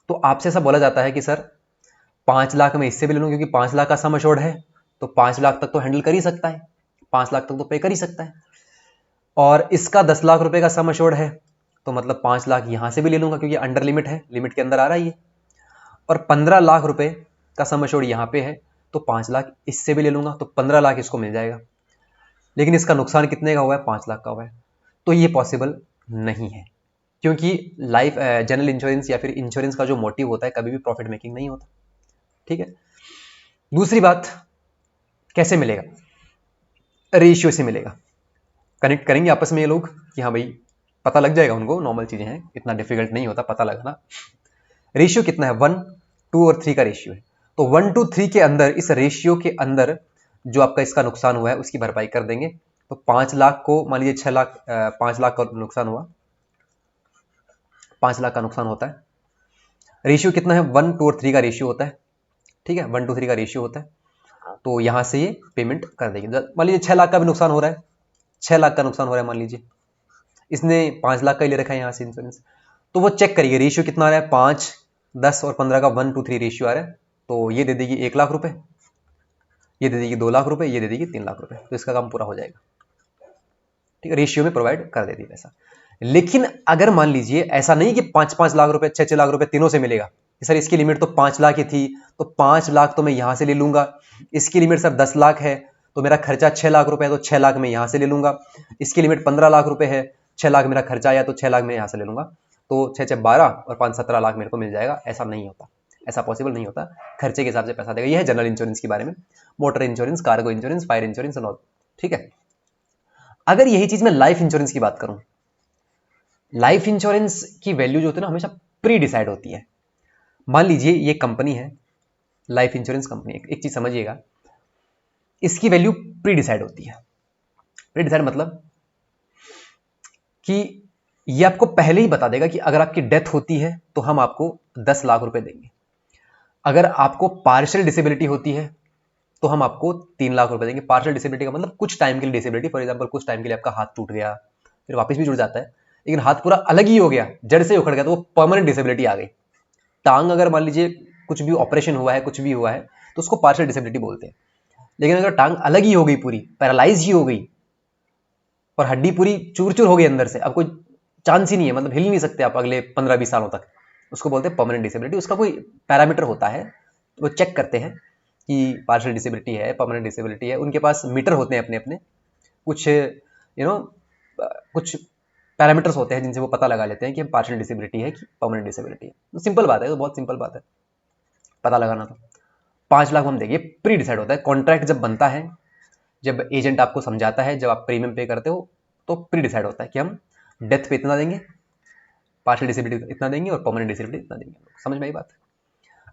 तो आपसे ऐसा बोला जाता है कि सर 5 लाख में इससे भी ले लूं, क्योंकि 5 लाख का सम अश्योर्ड है तो 5 लाख तक तो हैंडल कर ही सकता है, 5 लाख तक तो पे कर ही सकता है। और इसका 10 लाख रुपए का सम अश्योर्ड है तो मतलब 5 लाख यहां से भी ले लूंगा, क्योंकि अंडर लिमिट है, लिमिट के अंदर आ रहा है ये। और 15 लाख रुपए का सम अश्योर्ड यहां पे है तो 5 लाख इससे भी ले लूंगा, तो 15 लाख इसको मिल जाएगा। लेकिन इसका नुकसान कितने का हुआ है? 5 लाख का हुआ है। तो ये पॉसिबल नहीं है, क्योंकि लाइफ जनरल इंश्योरेंस या फिर इंश्योरेंस का जो मोटिव होता है कभी भी प्रॉफिट मेकिंग नहीं होता। ठीक है, दूसरी बात, कैसे मिलेगा? रेशियो से मिलेगा। कनेक्ट करेंगे आपस में ये लोग कि हाँ भाई, पता लग जाएगा उनको, नॉर्मल चीजें हैं, इतना डिफिकल्ट नहीं होता पता लगना। रेशियो कितना है? 1, 2 और 3 का रेशियो है। तो 1, 2, 3 के अंदर, इस रेशियो के अंदर जो आपका इसका नुकसान हुआ है उसकी भरपाई कर देंगे। तो 5 लाख को मान लीजिए 6 लाख, 5 लाख का नुकसान हुआ, 5 लाख का नुकसान होता है। रेशियो कितना है? 1, 2 और 3 का रेशियो होता है। ठीक है, 1, 2, 3 का रेशियो होता है। तो यहां से ये पेमेंट कर देगी। मान लीजिए 6 लाख का भी नुकसान हो रहा है, 6 लाख का नुकसान हो रहा है मान लीजिए, इसने 5 लाख का ही ले रखा है यहां से इंश्योरेंस। तो वो चेक करिए रेशियो कितना आ रहा है, 5, 10 और 15 का 1, 2, 3 रेशियो आ रहा है। तो ये दे देगी 1 लाख रुपए, ये दे देगी 2 लाख रुपए, ये दे देगी 3 लाख रुपए। तो इसका काम पूरा हो जाएगा। ठीक है, रेशियो में प्रोवाइड कर देती है पैसा। लेकिन अगर मान लीजिए ऐसा नहीं कि 5-5 लाख रुपए, 6-6 लाख रुपए तीनों से मिलेगा, सर इसकी लिमिट तो 5 लाख ही थी तो 5 लाख तो मैं यहां से ले लूंगा, इसकी लिमिट सर 10 लाख है तो मेरा खर्चा 6 लाख रुपए है तो 6 लाख में यहां से ले लूंगा, इसकी लिमिट 15 लाख रुपए है, 6 लाख मेरा खर्चा आया तो 6 लाख में यहां से ले लूंगा। तो 6 6 12 और 5 17 लाख मेरे को मिल जाएगा। ऐसा नहीं होता, ऐसा पॉसिबल नहीं होता। खर्चे के हिसाब से पैसा देगा। यह है जनरल इंश्योरेंस के बारे में, motor insurance, cargo insurance, fire insurance and all. ठीक है, अगर यही चीज मैं लाइफ इंश्योरेंस की बात करूं, लाइफ इंश्योरेंस की वैल्यू जो होती है ना हमेशा प्री डिसाइड होती है। मान लीजिए ये कंपनी है, लाइफ इंश्योरेंस कंपनी, एक चीज समझिएगा, इसकी वैल्यू प्री डिसाइड होती है। प्री डिसाइड मतलब कि ये आपको पहले ही बता देगा कि अगर आपकी डेथ होती है तो हम आपको 10 लाख रुपए देंगे, अगर आपको पार्शियल डिसेबिलिटी होती है तो हम आपको 3 लाख रुपए देंगे। पार्शियल डिसेबिलिटी का मतलब कुछ टाइम के लिए डिसेबिलिटी, फॉर एग्जांपल कुछ टाइम के लिए आपका हाथ टूट गया, फिर वापस भी जुड़ जाता है, लेकिन हाथ पूरा अलग ही हो गया, जड़ से उखड़ गया, तो वो परमानेंट डिसेबिलिटी आ गई। टांग अगर मान लीजिए कुछ भी ऑपरेशन हुआ है, कुछ भी हुआ है, तो उसको पार्शियल डिसेबिलिटी बोलते हैं। लेकिन अगर टांग अलग ही हो गई, पूरी पैरालाइज ही हो गई और हड्डी पूरी चूर चूर हो गई अंदर से, अब कोई चांस ही नहीं है, मतलब हिल नहीं सकते आप अगले 15-20 सालों तक, उसको बोलते हैं परमानेंट डिसेबिलिटी। उसका कोई पैरामीटर होता है, वो चेक करते हैं जिसकी पार्शियल डिसेबिलिटी है, परमानेंट डिसेबिलिटी है, उनके पास मीटर होते हैं अपने अपने, कुछ कुछ पैरामीटर्स होते हैं जिनसे वो पता लगा लेते हैं कि हम पार्शियल डिसेबिलिटी है कि परमानेंट डिसेबिलिटी है। तो सिंपल बात है, तो बहुत सिंपल बात है पता लगाना। तो 5 लाख हम देंगे, प्री डिसाइड होता है। कॉन्ट्रैक्ट जब बनता है, जब एजेंट आपको समझाता है, जब आप प्रीमियम पे करते हो, तो प्री डिसाइड होता है कि हम डेथ पे इतना देंगे, पार्शियल डिसेबिलिटी इतना देंगे और परमानेंट डिसेबिलिटी इतना देंगे। समझ में आई बात?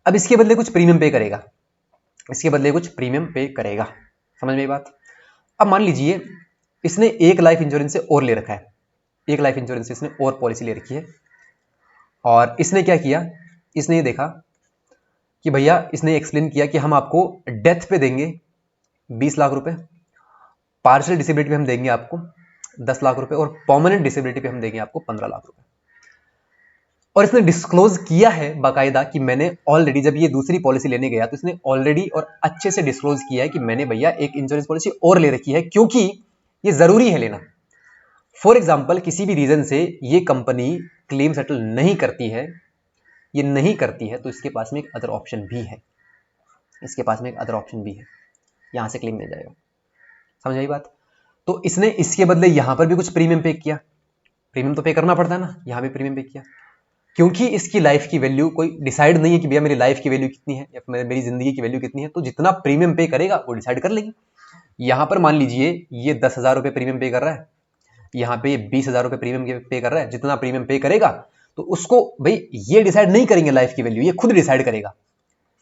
अब इसके बदले कुछ प्रीमियम पे करेगा, इसके बदले कुछ प्रीमियम पे करेगा। समझ में आई बात? अब मान लीजिए इसने एक लाइफ इंश्योरेंस से और ले रखा है, एक लाइफ इंश्योरेंस से इसने और पॉलिसी ले रखी है, और इसने क्या किया, इसने ये देखा कि भैया, इसने एक्सप्लेन किया कि हम आपको डेथ पे देंगे 20 लाख रुपए, पार्शियल डिसेबिलिटी पे हम देंगे आपको 10 लाख रुपए, और परमानेंट डिसेबिलिटी पे हम देंगे आपको 15 लाख रुपए। और इसने डिस्क्लोज किया है बाकायदा कि मैंने ऑलरेडी, जब ये दूसरी पॉलिसी लेने गया तो इसने ऑलरेडी और अच्छे से डिस्क्लोज किया है कि मैंने भैया एक इंश्योरेंस पॉलिसी और ले रखी है, क्योंकि ये जरूरी है लेना। फॉर एग्जाम्पल, किसी भी रीजन से ये कंपनी क्लेम सेटल नहीं करती है, ये नहीं करती है, तो इसके पास में एक अदर ऑप्शन भी है, इसके पास में एक अदर ऑप्शन भी है, यहां से क्लेम मिल जाएगा। समझ आई बात? तो इसने इसके बदले यहां पर भी कुछ प्रीमियम पे किया, प्रीमियम तो पे करना पड़ता है ना, यहां भी प्रीमियम पे किया, क्योंकि इसकी लाइफ की वैल्यू कोई डिसाइड नहीं है कि भैया मेरी लाइफ की वैल्यू कितनी है या मेरी जिंदगी की वैल्यू कितनी है, तो जितना प्रीमियम पे करेगा वो डिसाइड कर लेगी। यहां पर मान लीजिए ये 10,000 रुपए प्रीमियम पे कर रहा है, यहाँ पे ये 20,000 रुपए प्रीमियम पे कर रहा है, जितना प्रीमियम पे करेगा तो उसको भाई ये डिसाइड नहीं करेंगे लाइफ की वैल्यू, ये खुद डिसाइड करेगा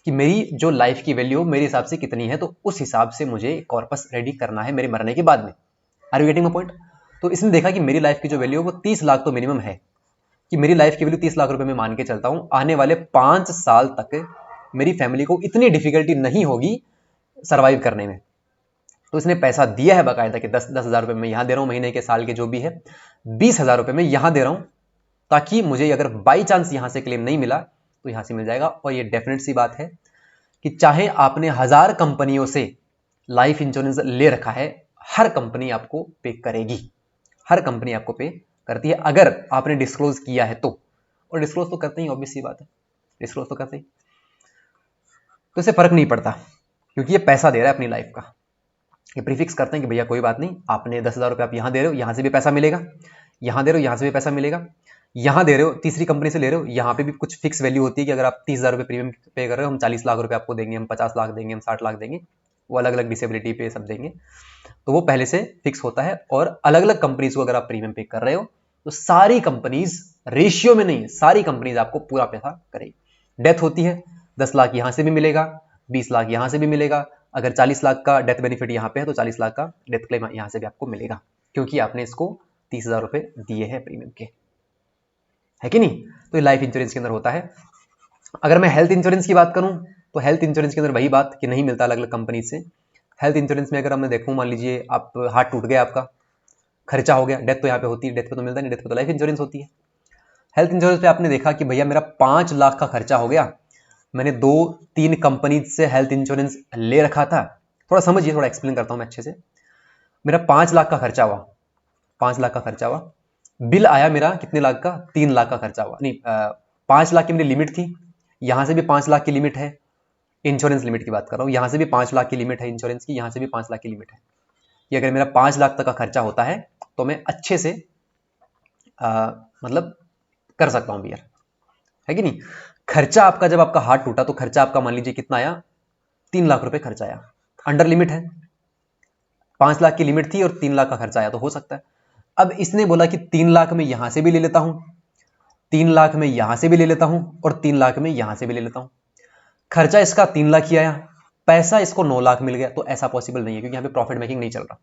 कि मेरी जो लाइफ की वैल्यू मेरे हिसाब से कितनी है, तो उस हिसाब से मुझे कॉर्पस रेडी करना है मेरे मरने के बाद में। Are you getting my point? तो इसने देखा कि मेरी लाइफ की जो वैल्यू है वो 30 लाख तो मिनिमम है, कि मेरी लाइफ की वैल्यू 30 लाख रुपए में मान के चलता हूं, आने वाले 5 साल तक मेरी फैमिली को इतनी डिफिकल्टी नहीं होगी सर्वाइव करने में। तो इसने पैसा दिया है बाकायदा कि 10,000 रुपए मैं यहां दे रहा हूं, महीने के साल के जो भी है 20,000 रुपए मैं यहां दे रहा हूं, ताकि मुझे अगर बाई चांस यहां से क्लेम नहीं मिला तो यहां से मिल जाएगा। और ये डेफिनेट सी बात है कि चाहे आपने 1000 कंपनियों से लाइफ इंश्योरेंस ले रखा है, हर कंपनी आपको पे करेगी, हर कंपनी आपको पे करती है, अगर आपने डिस्क्लोज किया है तो। और डिस्क्लोज तो करते ही, ऑब्वियस सी बात है, डिस्क्लोज तो करते ही, तो इससे फर्क नहीं पड़ता, क्योंकि ये पैसा दे रहा है अपनी लाइफ का। ये प्रीफिक्स करते हैं कि भैया कोई बात नहीं, आपने 10,000 रुपये आप यहां दे रहे हो, यहां से भी पैसा मिलेगा, यहां दे रहे हो, यहां से भी पैसा मिलेगा, यहां दे रहे हो, तीसरी कंपनी से ले रहे हो, यहां पे भी कुछ फिक्स वैल्यू होती है कि अगर आप 30,000 रुपये प्रीमियम पे कर रहे हो, हम 40 लाख रुपए आपको देंगे, हम 50 लाख देंगे, हम 60 लाख देंगे, वो अलग अलग डिसेबिलिटी पे सब देंगे, तो वो पहले से फिक्स होता है। और अलग अलग कंपनीज को अगर आप प्रीमियम पे कर रहे हो तो सारी कंपनीज, रेशियो में नहीं, सारी कंपनीज आपको पूरा पैसा करेगी। डेथ होती है, 10 लाख यहां से भी मिलेगा, 20 लाख यहां से भी मिलेगा, अगर 40 लाख का डेथ बेनिफिट यहां पे है तो 40 लाख का डेथ क्लेम यहां से भी आपको मिलेगा, क्योंकि आपने इसको 30,000 रुपए दिए हैं प्रीमियम के, है कि नहीं? तो ये लाइफ इंश्योरेंस के अंदर होता है। अगर मैं हेल्थ इंश्योरेंस की बात करूं तो हेल्थ इंश्योरेंस के अंदर वही बात कि नहीं मिलता अलग अलग कंपनी से। हेल्थ इंश्योरेंस में अगर मैं देखूं, मान लीजिए आप हार्ट टूट गया, आपका खर्चा हो गया, डेथ तो यहाँ पे होती है, डेथ पे तो मिलता नहीं, डेथ पे तो लाइफ इंश्योरेंस होती है। हेल्थ इंश्योरेंस पे आपने देखा कि भैया मेरा 5 लाख का खर्चा हो गया, मैंने 2-3 कंपनी से हेल्थ इंश्योरेंस ले रखा था। थोड़ा समझिए, थोड़ा एक्सप्लेन करता हूं मैं अच्छे से। मेरा 5 लाख का खर्चा हुआ, 5 लाख का खर्चा हुआ, बिल आया मेरा कितने लाख का, 3 लाख का खर्चा हुआ, नहीं 5 लाख की मेरी लिमिट थी, यहां से भी 5 लाख की लिमिट है, इंश्योरेंस लिमिट की बात कर रहा हूं, यहां से भी 5 लाख की लिमिट है इंश्योरेंस की, यहां से भी 5 लाख की लिमिट है, कि अगर मेरा 5 लाख तक का खर्चा होता है तो मैं अच्छे से मतलब कर सकता हूं बियर, है कि नहीं? खर्चा आपका, जब आपका हार्ट टूटा तो खर्चा आपका मान लीजिए कितना आया, 3 लाख रुपए खर्चा आया, अंडर लिमिट है, 5 लाख की लिमिट थी और 3 लाख का खर्चा आया, तो हो सकता है। अब इसने बोला कि 3 लाख में यहां से भी ले लेता हूं, 3 लाख में यहां से भी ले लेता हूं, और 3 लाख में यहां से भी ले लेता हूं। खर्चा इसका 3 लाख ही आया, पैसा इसको 9 लाख मिल गया, तो ऐसा पॉसिबल नहीं है, क्योंकि यहां पे प्रॉफिट मेकिंग नहीं चल रहा।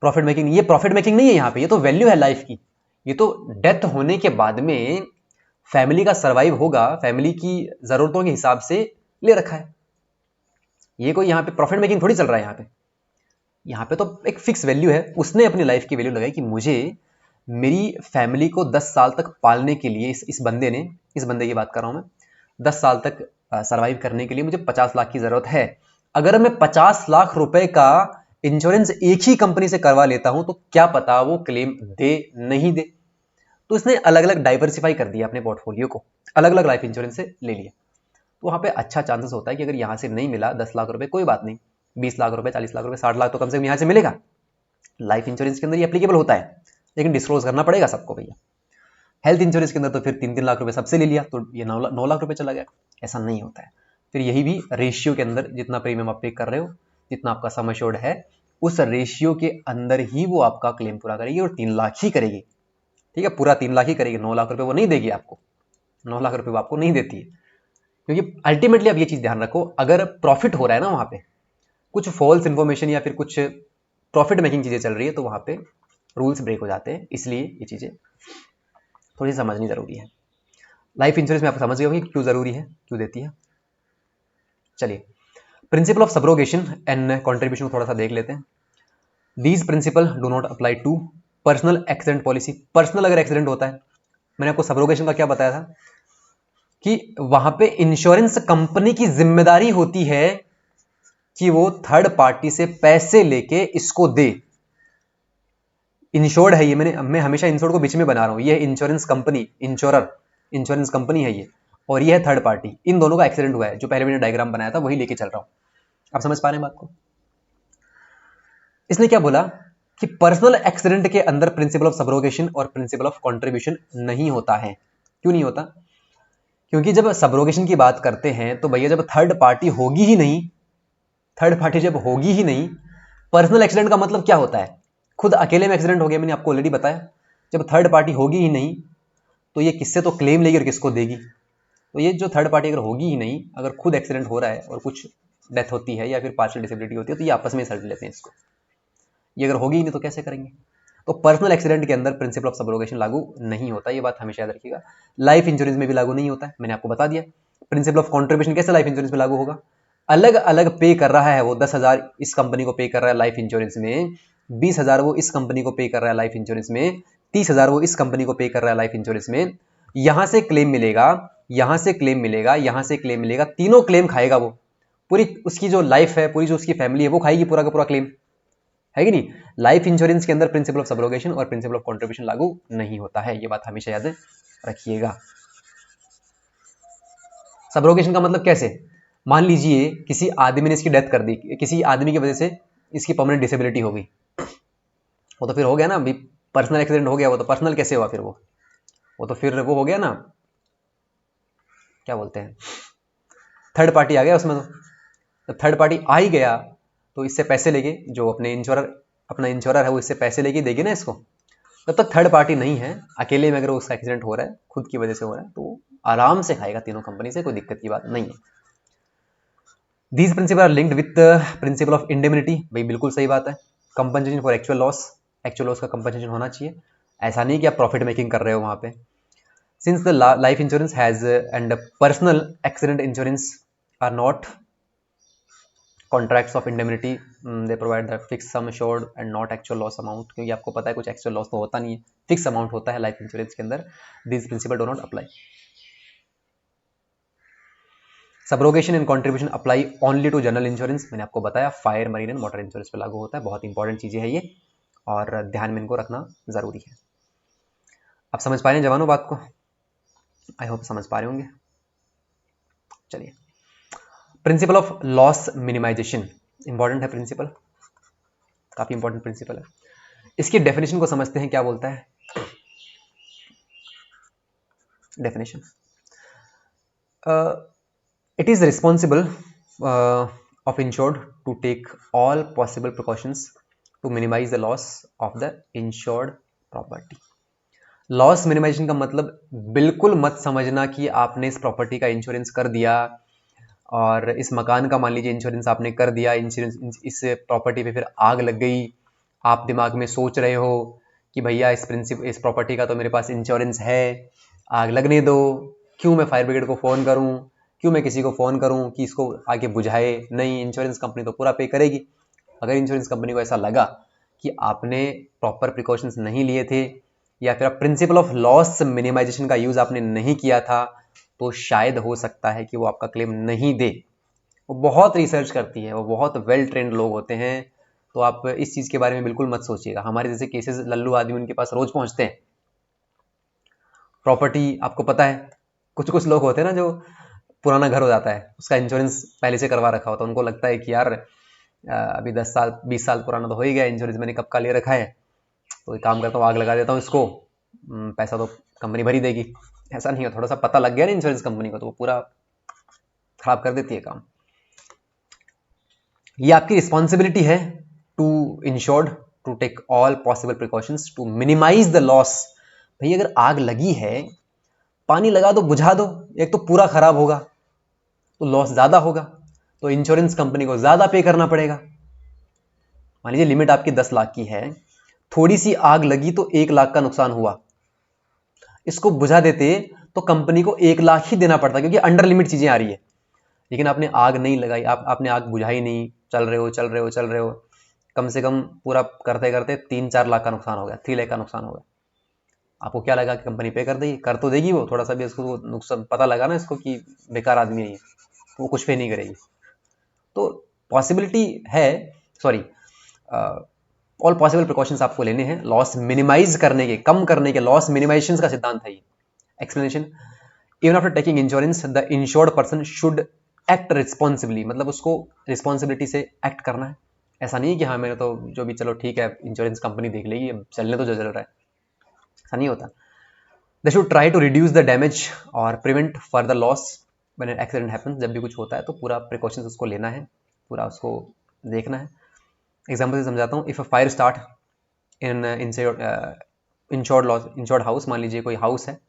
प्रॉफिट मेकिंग, ये प्रॉफिट मेकिंग नहीं है यहां पे, ये तो वैल्यू है लाइफ की, ये तो डेथ होने के बाद में फैमिली का सर्वाइव होगा, फैमिली की जरूरतों के हिसाब से ले रखा है। ये कोई यहाँ पे प्रॉफिट मेकिंग थोड़ी चल रहा है, यहाँ पे तो एक फिक्स वैल्यू है। उसने अपनी लाइफ की वैल्यू लगाई कि मुझे मेरी फैमिली को 10 साल तक पालने के लिए, इस बंदे ने, इस बंदे की बात कर रहा हूं मैं, 10 साल तक सर्वाइव करने के लिए मुझे 50 लाख की जरूरत है। अगर मैं 50 लाख रुपए का इंश्योरेंस एक ही कंपनी से करवा लेता हूं तो क्या पता वो क्लेम दे नहीं दे। तो इसने अलग अलग डाइवर्सिफाई कर दिया अपने पोर्टफोलियो को, अलग अलग लाइफ इंश्योरेंस से ले लिया। तो वहाँ पे अच्छा चांसेस होता है कि अगर यहाँ से नहीं मिला 10 लाख रुपए, कोई बात नहीं, 20 लाख रुपए, 40 लाख रुपए, 60 लाख तो कम से कम यहाँ से मिलेगा। लाइफ इंश्योरेंस के अंदर ये एप्लीकेबल होता है, लेकिन डिस्क्लोज करना पड़ेगा सबको भैया। हेल्थ इंश्योरेंस के अंदर तो फिर 3-3 लाख रुपए सबसे ले लिया तो ये 9 लाख रुपए चला गया। ऐसा नहीं होता है। फिर यही भी रेशियो के अंदर जितना प्रीमियम आप पे कर रहे हो, जितना आपका सम एश्योर्ड है, उस रेशियो के अंदर ही वो आपका क्लेम पूरा करेगी और 3 लाख ही करेगी। ठीक है, पूरा 3 लाख ही करेगी, 9 लाख रुपए वो नहीं देगी आपको, 9 लाख रुपए वो आपको नहीं देती है। क्योंकि अल्टीमेटली आप ये चीज ध्यान रखो, अगर प्रॉफिट हो रहा है ना वहां पे, कुछ फॉल्स इन्फॉर्मेशन या फिर कुछ प्रॉफिट मेकिंग चीजें चल रही है, तो वहां पे रूल्स ब्रेक हो जाते हैं। इसलिए ये चीजें थोड़ी समझनी जरूरी है। लाइफ इंश्योरेंस में आप समझ गए होंगे क्यों जरूरी है, क्यों देती है। चलिए, principle of subrogation and contribution को थोड़ा सा देख लेते हैं। These principle do not apply to personal accident policy. Personal अगर एक्सीडेंट होता है, मैंने आपको सब्रोगेशन का क्या बताया था कि वहां पे इंश्योरेंस कंपनी की जिम्मेदारी होती है कि वो थर्ड पार्टी से पैसे लेके इसको दे। इंश्योर्ड है ये, मैं हमेशा इंश्योर्ड को बीच में बना रहा हूं, ये इंश्योरेंस कंपनी, इंश्योरेंस कंपनी है ये, और ये है थर्ड पार्टी। इन दोनों का एक्सीडेंट हुआ है, जो पहले मैंने डायग्राम बनाया था वही लेके चल रहा हूं। आप समझ पा रहे हैं बात को। इसने क्या बोला कि पर्सनल एक्सीडेंट के अंदर प्रिंसिपल ऑफ सब्रोगेशन और प्रिंसिपल ऑफ कंट्रीब्यूशन नहीं होता है। क्यों नहीं होता? क्योंकि जब सब्रोगेशन की बात करते हैं तो भैया जब थर्ड पार्टी होगी ही नहीं, थर्ड पार्टी जब होगी ही नहीं, पर्सनल एक्सीडेंट का मतलब क्या होता है? खुद अकेले में एक्सीडेंट हो गया, मैंने आपको ऑलरेडी बताया। जब थर्ड पार्टी होगी ही नहीं तो ये किससे तो क्लेम लेगी और किसको देगी? तो ये जो थर्ड पार्टी अगर होगी ही नहीं, अगर खुद एक्सीडेंट हो रहा है और कुछ डेथ होती है या फिर पार्शियल डिसेबिलिटी होती है, तो ये आपस में सल्ट लेते हैं इसको। ये अगर होगी ही नहीं तो कैसे करेंगे? तो पर्सनल एक्सीडेंट के अंदर प्रिंसिपल ऑफ सब्रोगेशन लागू नहीं होता, ये बात हमेशा याद रखिएगा। लाइफ इंश्योरेंस में भी लागू नहीं होता है, मैंने आपको बता दिया। प्रिंसिपल ऑफ कंट्रीब्यूशन कैसे लाइफ इंश्योरेंस में लागू होगा? अलग अलग पे कर रहा है वो, 10,000 इस कंपनी को पे कर रहा है लाइफ इंश्योरेंस में, 20,000 वो इस कंपनी को पे कर रहा है लाइफ इंश्योरेंस में, 30,000 वो इस कंपनी को पे कर रहा है लाइफ इंश्योरेंस में। यहां से क्लेम मिलेगा, यहां से क्लेम मिलेगा, यहां से क्लेम मिलेगा, तीनों क्लेम खाएगा वो। पूरी उसकी जो लाइफ है, पूरी जो उसकी फैमिली है, वो खाएगी पूरा का पूरा क्लेम, है कि नहीं? लाइफ इंश्योरेंस के अंदर प्रिंसिपल ऑफ सब्रोगेशन और प्रिंसिपल ऑफ कंट्रीब्यूशन लागू नहीं होता है, ये बात हमेशा याद रखिएगा। सब्रोगेशन का मतलब कैसे? मान लीजिए किसी आदमी ने इसकी डेथ कर दी, किसी आदमी की वजह से इसकी परमानेंट डिसेबिलिटी हो गई, वो तो फिर हो गया ना, अभी पर्सनल एक्सीडेंट हो गया, वो तो पर्सनल कैसे हुआ फिर? वो तो फिर वो हो गया ना, क्या बोलते हैं, थर्ड पार्टी आ गया उसमें। तो थर्ड पार्टी आ ही गया तो इससे पैसे लेके, जो अपने अपना इंश्योरर है वो इससे पैसे लेके देगी ना इसको। तब तक थर्ड पार्टी नहीं है, अकेले में अगर उसका एक्सीडेंट हो रहा है, खुद की वजह से हो रहा है, तो आराम से खाएगा तीनों कंपनी से, कोई दिक्कत की बात नहीं है। These principle are linked with principle of indemnity. भाई बिल्कुल सही बात है। कंपनसेशन फॉर एक्चुअल लॉस का कंपनसेशन होना चाहिए। ऐसा नहीं कि आप प्रॉफिट मेकिंग कर रहे हो वहां पे। Since the life insurance has and personal accident insurance are not contracts of indemnity, they provide the fix sum assured and not actual loss amount. क्योंकि आपको पता है कुछ एक्चुअल लॉस तो होता नहीं है, फिक्स अमाउंट होता है लाइफ इंश्योरेंस के अंदर। This principle do not apply. Subrogation and contribution apply only to general insurance, मैंने आपको बताया। Fire, marine and motor insurance पे लागू होता है। बहुत इंपॉर्टेंट चीजें हैं ये, और ध्यान में इनको रखना जरूरी है। आप समझ पा रहे हैं जवानों बात को? आई होप समझ पा रहे होंगे। चलिए, principle of loss minimization important है प्रिंसिपल, काफी इंपॉर्टेंट प्रिंसिपल है। इसकी डेफिनेशन को समझते हैं, क्या बोलता है definition? It is responsible of insured to take all possible precautions to minimize the loss of the insured property. Loss minimization का मतलब बिल्कुल मत समझना कि आपने इस प्रॉपर्टी का इंश्योरेंस कर दिया और इस मकान का मान लीजिए इंश्योरेंस आपने कर दिया, इंश्योरेंस इस प्रॉपर्टी पे फिर आग लग गई, आप दिमाग में सोच रहे हो कि भैया इस प्रॉपर्टी का तो मेरे पास इंश्योरेंस है, आग लगने दो, क्यों मैं फायर ब्रिगेड को फ़ोन करूं, क्यों मैं किसी को फ़ोन करूं कि इसको आगे बुझाए? नहीं, इंश्योरेंस कंपनी तो पूरा पे करेगी। अगर इंश्योरेंस कंपनी को ऐसा लगा कि आपने प्रॉपर प्रिकॉशंस नहीं लिए थे या फिर प्रिंसिपल ऑफ लॉस मिनिमाइजेशन का यूज़ आपने नहीं किया था, तो शायद हो सकता है कि वो आपका क्लेम नहीं दे। वो बहुत रिसर्च करती है, वो बहुत वेल ट्रेंड लोग होते हैं। तो आप इस चीज़ के बारे में बिल्कुल मत सोचिएगा। हमारे जैसे केसेस लल्लू आदमी उनके पास रोज पहुंचते हैं। प्रॉपर्टी आपको पता है, कुछ कुछ लोग होते हैं ना जो पुराना घर हो जाता है, उसका इंश्योरेंस पहले से करवा रखा होता है, उनको लगता है कि यार अभी 10 साल 20 साल पुराना तो हो ही गया, इंश्योरेंस मैंने कब का ले रखा है, तो एक काम करता हूँ, आग लगा देता हूँ इसको, पैसा तो कंपनी भर ही देगी। ऐसा नहीं है, थोड़ा सा पता लग गया ना इंश्योरेंस कंपनी को तो वो पूरा खराब कर देती है काम। ये आपकी रिस्पॉन्सिबिलिटी है to insured to take all possible precautions to minimize the loss. भाई अगर आग लगी है, पानी लगा दो, बुझा दो, एक तो पूरा खराब होगा तो लॉस ज्यादा होगा, तो इंश्योरेंस कंपनी को ज्यादा पे करना पड़ेगा। मान लीजिए लिमिट आपकी 10 लाख की है, थोड़ी सी आग लगी तो 1 लाख का नुकसान हुआ, इसको बुझा देते तो कंपनी को 1 लाख ही देना पड़ता, क्योंकि अंडर लिमिट चीजें आ रही है। लेकिन आपने आग नहीं लगाई, आपने आग बुझाई नहीं, चल रहे हो, कम से कम पूरा करते करते 3-4 लाख का नुकसान हो गया, 3 लाख का नुकसान हो गया। आपको क्या लगा कि कंपनी पे कर देगी? कर तो देगी वो, थोड़ा सा भी इसको नुकसान पता लगा ना इसको कि बेकार आदमी है, वो कुछ पे नहीं करेगी। तो पॉसिबिलिटी है, सॉरी, ऑल पॉसिबल प्रिकॉशंस आपको लेने हैं लॉस मिनिमाइज करने के, कम करने के, लॉस मिनिमाइजेशन का सिद्धांत है ये। Explanation, even after taking insurance the insured person should act responsibly, मतलब उसको रिस्पॉन्सिबिलिटी से एक्ट करना है। ऐसा नहीं है कि हाँ मैंने तो जो भी, चलो ठीक है इंश्योरेंस कंपनी देख लेगी, चलने तो जो चल रहा है, ऐसा नहीं होता। They should try to reduce the damage और prevent further loss when an accident happens. जब भी कुछ होता है तो पूरा प्रिकॉशंस उसको लेना है, पूरा उसको देखना है। एग्जाम्पल से समझाता हूँ। If a fire start in insured house, मान लीजिए कोई हाउस है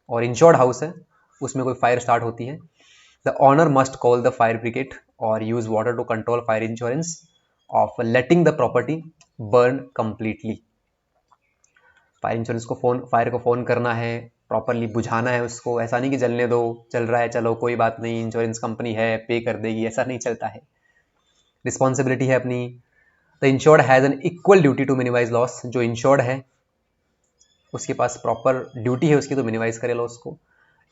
और इंश्योर्ड हाउस है, उसमें कोई फायर स्टार्ट होती है, the owner must call the fire brigade और use water to control fire insurance of letting the property burn completely. Fire insurance को फायर को फोन करना है, प्रॉपरली बुझाना है उसको, ऐसा नहीं कि जलने दो, चल रहा है चलो कोई बात नहीं, इंश्योरेंस कंपनी है पे कर देगी, ऐसा नहीं चलता है। रिस्पॉन्सिबिलिटी है अपनी। The insured has an equal duty to minimize loss, जो इंश्योर्ड है उसके पास प्रॉपर ड्यूटी है उसकी तो मिनिमाइज करे लॉस को।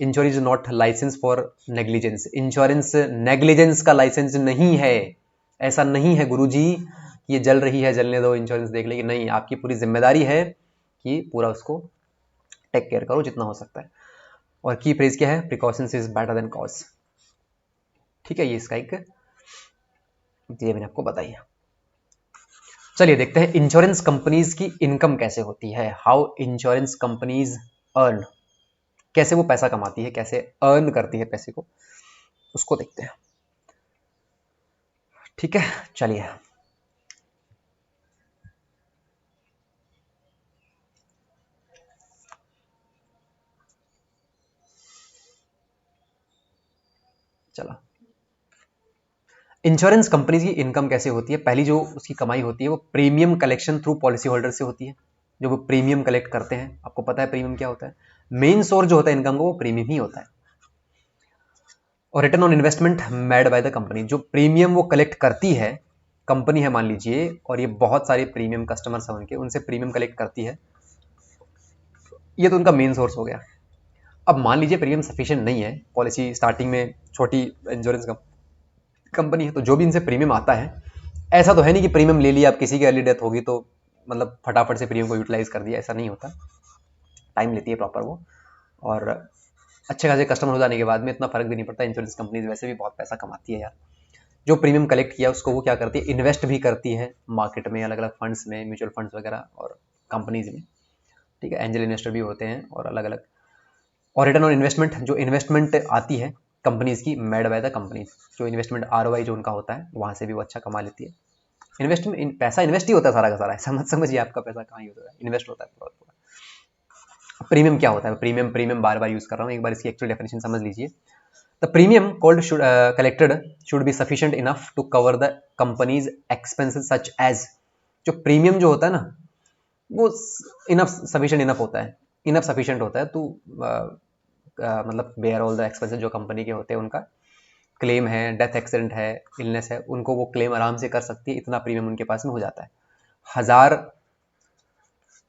Insurance is not license for negligence, insurance negligence का लाइसेंस नहीं है। ऐसा नहीं है गुरुजी ये जल रही है जलने दो, इंश्योरेंस देख लेगी, नहीं, आपकी पूरी जिम्मेदारी है कि पूरा उसको टेक केयर करो जितना हो सकता है। और की फ्रेज क्या है? Precautions is better than cause. ठीक है, ये इसका एक, ये मैंने आपको बताई। चलिए देखते हैं इंश्योरेंस कंपनीज की इनकम कैसे होती है, हाउ इंश्योरेंस कंपनीज अर्न, कैसे वो पैसा कमाती है, कैसे अर्न करती है पैसे को, उसको देखते हैं। ठीक है, चलिए। चला, इंश्योरेंस कंपनीज की इनकम कैसे होती है? पहली जो उसकी कमाई होती है वो premium collection through policy holder से होती है, जो वो प्रीमियम कलेक्ट करते हैं। आपको पता है प्रीमियम क्या होता है? मेन सोर्स जो होता है इनकम का वो प्रीमियम ही होता है। और return on investment made by the company, जो प्रीमियम वो कलेक्ट करती है, कंपनी है मान लीजिए, और ये बहुत सारे प्रीमियम कस्टमर्स हैं उनके, उनसे प्रीमियम कलेक्ट करती है, ये तो उनका मेन सोर्स हो गया। अब मान लीजिए प्रीमियम सफिशिएंट नहीं है, पॉलिसी स्टार्टिंग में छोटी इंश्योरेंस कंपनी है, तो जो भी इनसे प्रीमियम आता है, ऐसा तो है नहीं कि प्रीमियम ले लिया, अब किसी की अर्ली डेथ होगी तो मतलब फटाफट से प्रीमियम को यूटिलाइज कर दिया, ऐसा नहीं होता, टाइम लेती है प्रॉपर वो। और अच्छे खासे कस्टमर हो जाने के बाद में इतना फर्क भी नहीं पड़ता, इंश्योरेंस कंपनीज वैसे भी बहुत पैसा कमाती है यार। जो प्रीमियम कलेक्ट किया उसको वो क्या करती है? इन्वेस्ट भी करती है मार्केट में, अलग अलग फंड्स में, म्यूचुअल फंड्स वगैरह और कंपनीज में। ठीक है, एंजल इन्वेस्टर भी होते हैं और अलग अलग। और रिटर्न ऑन इन्वेस्टमेंट, जो इन्वेस्टमेंट आती है कंपनीज की, मेड बाय द कंपनीज, जो इन्वेस्टमेंट ROI जो उनका होता है वहां से भी वो अच्छा कमा लेती है। इन्वेस्टमेंट, पैसा इन्वेस्ट ही होता है सारा का सारा, ऐसा मत समझिए आपका पैसा कहाँ ही होता है, इन्वेस्ट होता है पूरा पूरा। प्रीमियम क्या होता है? प्रीमियम बार बार यूज कर रहा हूँ, एक बार इसकी एक्चुअल डेफिनेशन समझ लीजिए। The premium called collected should be sufficient enough to cover the companies expenses such as, जो प्रीमियम जो होता है ना वो इनफ सफिशिएंट इनफ होता है, इनफ सफिशिएंट होता है, तो मतलब बेयर ऑल द एक्सपेंसेस जो कंपनी के होते हैं, उनका क्लेम है, डेथ एक्सीडेंट है, इलनेस है, उनको वो क्लेम आराम से कर सकती है, इतना प्रीमियम उनके पास में हो जाता है। 1000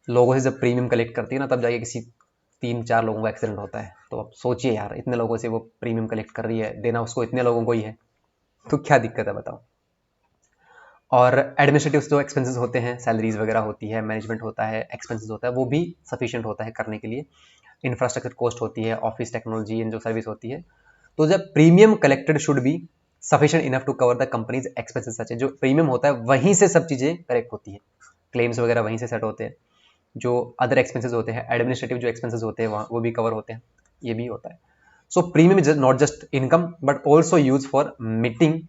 लोगों से जब प्रीमियम कलेक्ट करती है ना, तब जाके किसी 3-4 लोगों का एक्सीडेंट होता है, तो अब सोचिए यार, इतने लोगों से वो प्रीमियम कलेक्ट कर रही है, देना उसको इतने लोगों को ही है, तो क्या दिक्कत है बताओ। और एडमिनिस्ट्रेटिव जो एक्सपेंसेस होते हैं, सैलरीज वगैरह होती है, मैनेजमेंट होता है, एक्सपेंसेस होता है, वो भी सफिशिएंट होता है करने के लिए। इंफ्रास्ट्रक्चर कॉस्ट होती है, ऑफिस टेक्नोलॉजी एंड जो सर्विस होती है, तो जब premium collected should be sufficient enough to cover the companies expenses such है, जो प्रीमियम होता है वहीं से सब चीजें करेक्ट होती है, क्लेम्स वगैरह वहीं से सेट होते हैं, जो अदर एक्सपेंसेस होते हैं, एडमिनिस्ट्रेटिव जो एक्सपेंसेस होते हैं वहाँ वो भी कवर होते हैं, ये भी होता है। सो premium is not just income but also use for meeting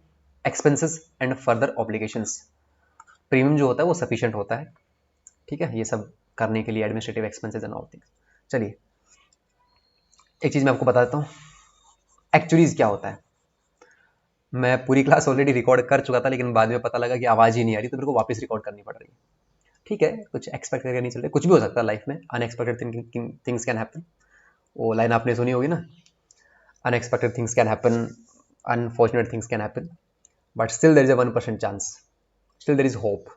expenses and further obligations. Premium जो होता है वो सफिशिएंट होता है, ठीक है, ये सब करने के लिए, administrative expenses and all things. चलिए एक चीज मैं आपको बता देता हूँ, एक्चुअलीज क्या होता है। मैं पूरी क्लास ऑलरेडी रिकॉर्ड कर चुका था, लेकिन बाद में पता लगा कि आवाज ही नहीं आ रही, तो मेरे को वापस रिकॉर्ड करनी पड़ रही है। ठीक है, कुछ एक्सपेक्ट करके नहीं चल रहे, कुछ भी हो सकता है लाइफ में, अनएक्सपेक्टेड थिंग्स कैन हैपन। वो लाइन आपने सुनी होगी ना, unexpected things can happen, unfortunate things can happen, but still there is a 1% chance, still there is hope,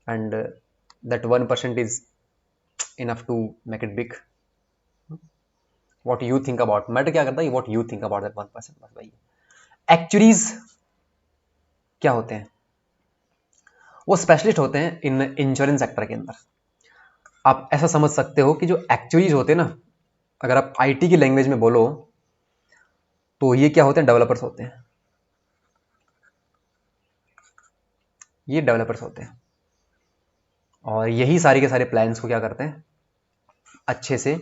and that 1% is enough to make it big. What you think about matter क्या करता है, what you think about that 1%, बस भाई। एक्चुअलीज क्या होते हैं, वो specialist होते हैं इन इंश्योरेंस सेक्टर के अंदर। आप ऐसा समझ सकते हो कि जो एक्चुअलीज होते हैं ना, अगर आप आईटी की लैंग्वेज में बोलो तो ये क्या होते हैं, डेवलपर्स होते हैं, ये डेवलपर्स होते हैं, और यही सारे के सारे प्लान्स को क्या करते हैं, अच्छे से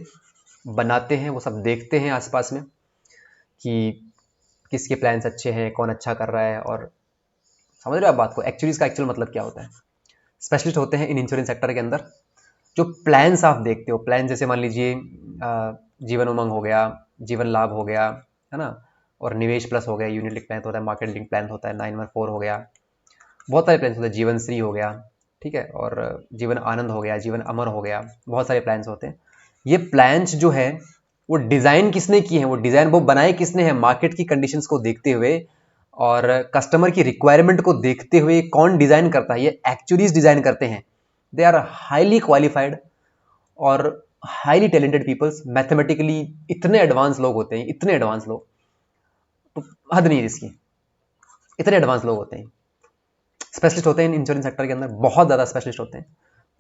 बनाते हैं। वो सब देखते हैं आसपास में कि किसके प्लान्स अच्छे हैं, कौन अच्छा कर रहा है, और समझ रहे हो आप बात को। एक्चुअली इसका एक्चुअल मतलब क्या होता है, स्पेशलिस्ट होते हैं इन इंश्योरेंस सेक्टर के अंदर। जो प्लान्स आप देखते हो, प्लान जैसे मान लीजिए जीवन उमंग हो गया, जीवन लाभ हो गया, है ना, और निवेश प्लस हो गया, यूनिट लिंक प्लान होता है, मार्केट लिंक प्लान होता है, 914 हो गया, बहुत सारे प्लान होते हैं, जीवन श्री हो गया, ठीक है, और जीवन आनंद हो गया, जीवन अमर हो गया, बहुत सारे प्लान्स होते हैं। ये प्लान्स जो है वो डिजाइन किसने किए हैं, वो डिजाइन वो बनाए किसने हैं, मार्केट की कंडीशंस को देखते हुए और कस्टमर की रिक्वायरमेंट को देखते हुए कौन डिजाइन करता है, ये एक्चुअलीज डिजाइन करते हैं। दे आर हाईली क्वालिफाइड और हाईली टैलेंटेड पीपल्स, मैथमेटिकली इतने एडवांस लोग होते हैं, इतने एडवांस लोग, तो हद नहीं है इसकी, इतने एडवांस लोग होते हैं, स्पेशलिस्ट होते हैं इंश्योरेंस सेक्टर के अंदर, बहुत ज्यादा स्पेशलिस्ट होते हैं।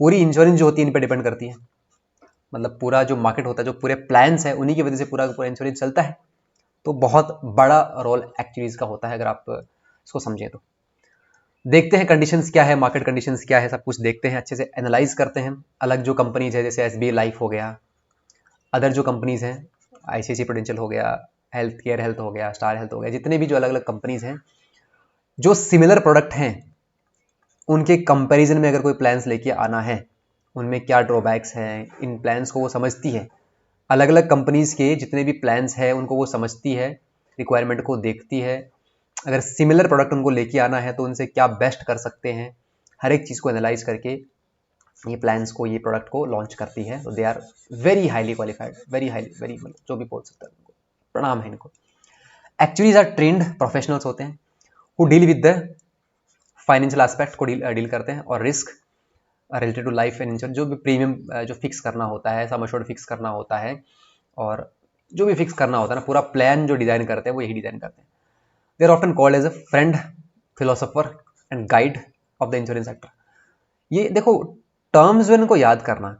पूरी इंश्योरेंस जो होती है इन पर डिपेंड करती है, मतलब पूरा जो मार्केट होता है, जो पूरे प्लान्स है, उन्हीं की वजह से पूरा पूरा इंश्योरेंस चलता है। तो बहुत बड़ा रोल एक्चुअलीज का होता है, अगर आप इसको समझें तो। देखते हैं कंडीशंस क्या है, मार्केट कंडीशंस क्या है, सब कुछ देखते हैं, अच्छे से एनालाइज करते हैं। अलग जो कंपनीज है, जैसे एसबीआई लाइफ हो गया, अदर जो कंपनीज हैं, आईसीआईसी प्रूडेंशियल हो गया, हेल्थ केयर हेल्थ हो गया, स्टार हेल्थ हो गया, जितने भी जो अलग अलग कंपनीज हैं जो सिमिलर प्रोडक्ट हैं, उनके कंपैरिजन में अगर कोई प्लान्स लेके आना है, उनमें क्या ड्रॉबैक्स हैं, इन प्लान्स को वो समझती है। अलग अलग कंपनीज के जितने भी प्लान्स हैं उनको वो समझती है, रिक्वायरमेंट को देखती है, अगर सिमिलर प्रोडक्ट उनको लेके आना है तो उनसे क्या बेस्ट कर सकते हैं, हर एक चीज़ को एनालाइज करके ये प्लान्स को, ये प्रोडक्ट को लॉन्च करती है। तो they are very highly qualified, very highly, very, जो भी बोल सकते हैं उनको प्रणाम है इनको। एक्चुअलीज आर ट्रेंड प्रोफेशनल्स होते हैं who deal with the financial aspect को डील करते हैं, और risk related to life and insurance, जो भी प्रीमियम जो फिक्स करना होता है, सम एश्योर्ड फिक्स करना होता है, और जो भी फिक्स करना होता है ना, पूरा प्लान जो डिजाइन करते हैं वो यही डिजाइन करते हैं। They are often called as a friend, philosopher and guide of the insurance sector. ये देखो टर्म्स जो इनको याद करना,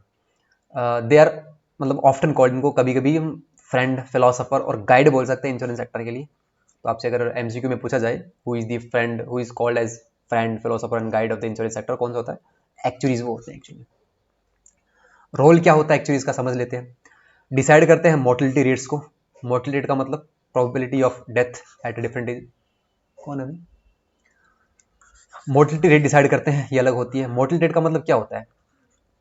दे आर मतलब ऑफ्टन कॉल्ड, इनको कभी कभी हम फ्रेंड, फिलोसोफर और गाइड बोल सकते हैं इंश्योरेंस सेक्टर के लिए। तो आपसे अगर एमसीक्यू में पूछा जाए who is the friend, who is called as friend, philosopher and guide of the insurance sector, कौन सा होता है, एक्चुअलीज वो होते हैं। एक्चुअली रोल क्या होता है एक्चुअलीज का समझ लेते हैं। डिसाइड करते हैं मोर्टेलिटी रेट्स को, मोर्टेलिटी रेट का मतलब probability of death at a different age. कौन है, मोर्टेलिटी रेट डिसाइड करते हैं, ये अलग होती है। मोर्टेलिटी रेट का मतलब क्या होता है,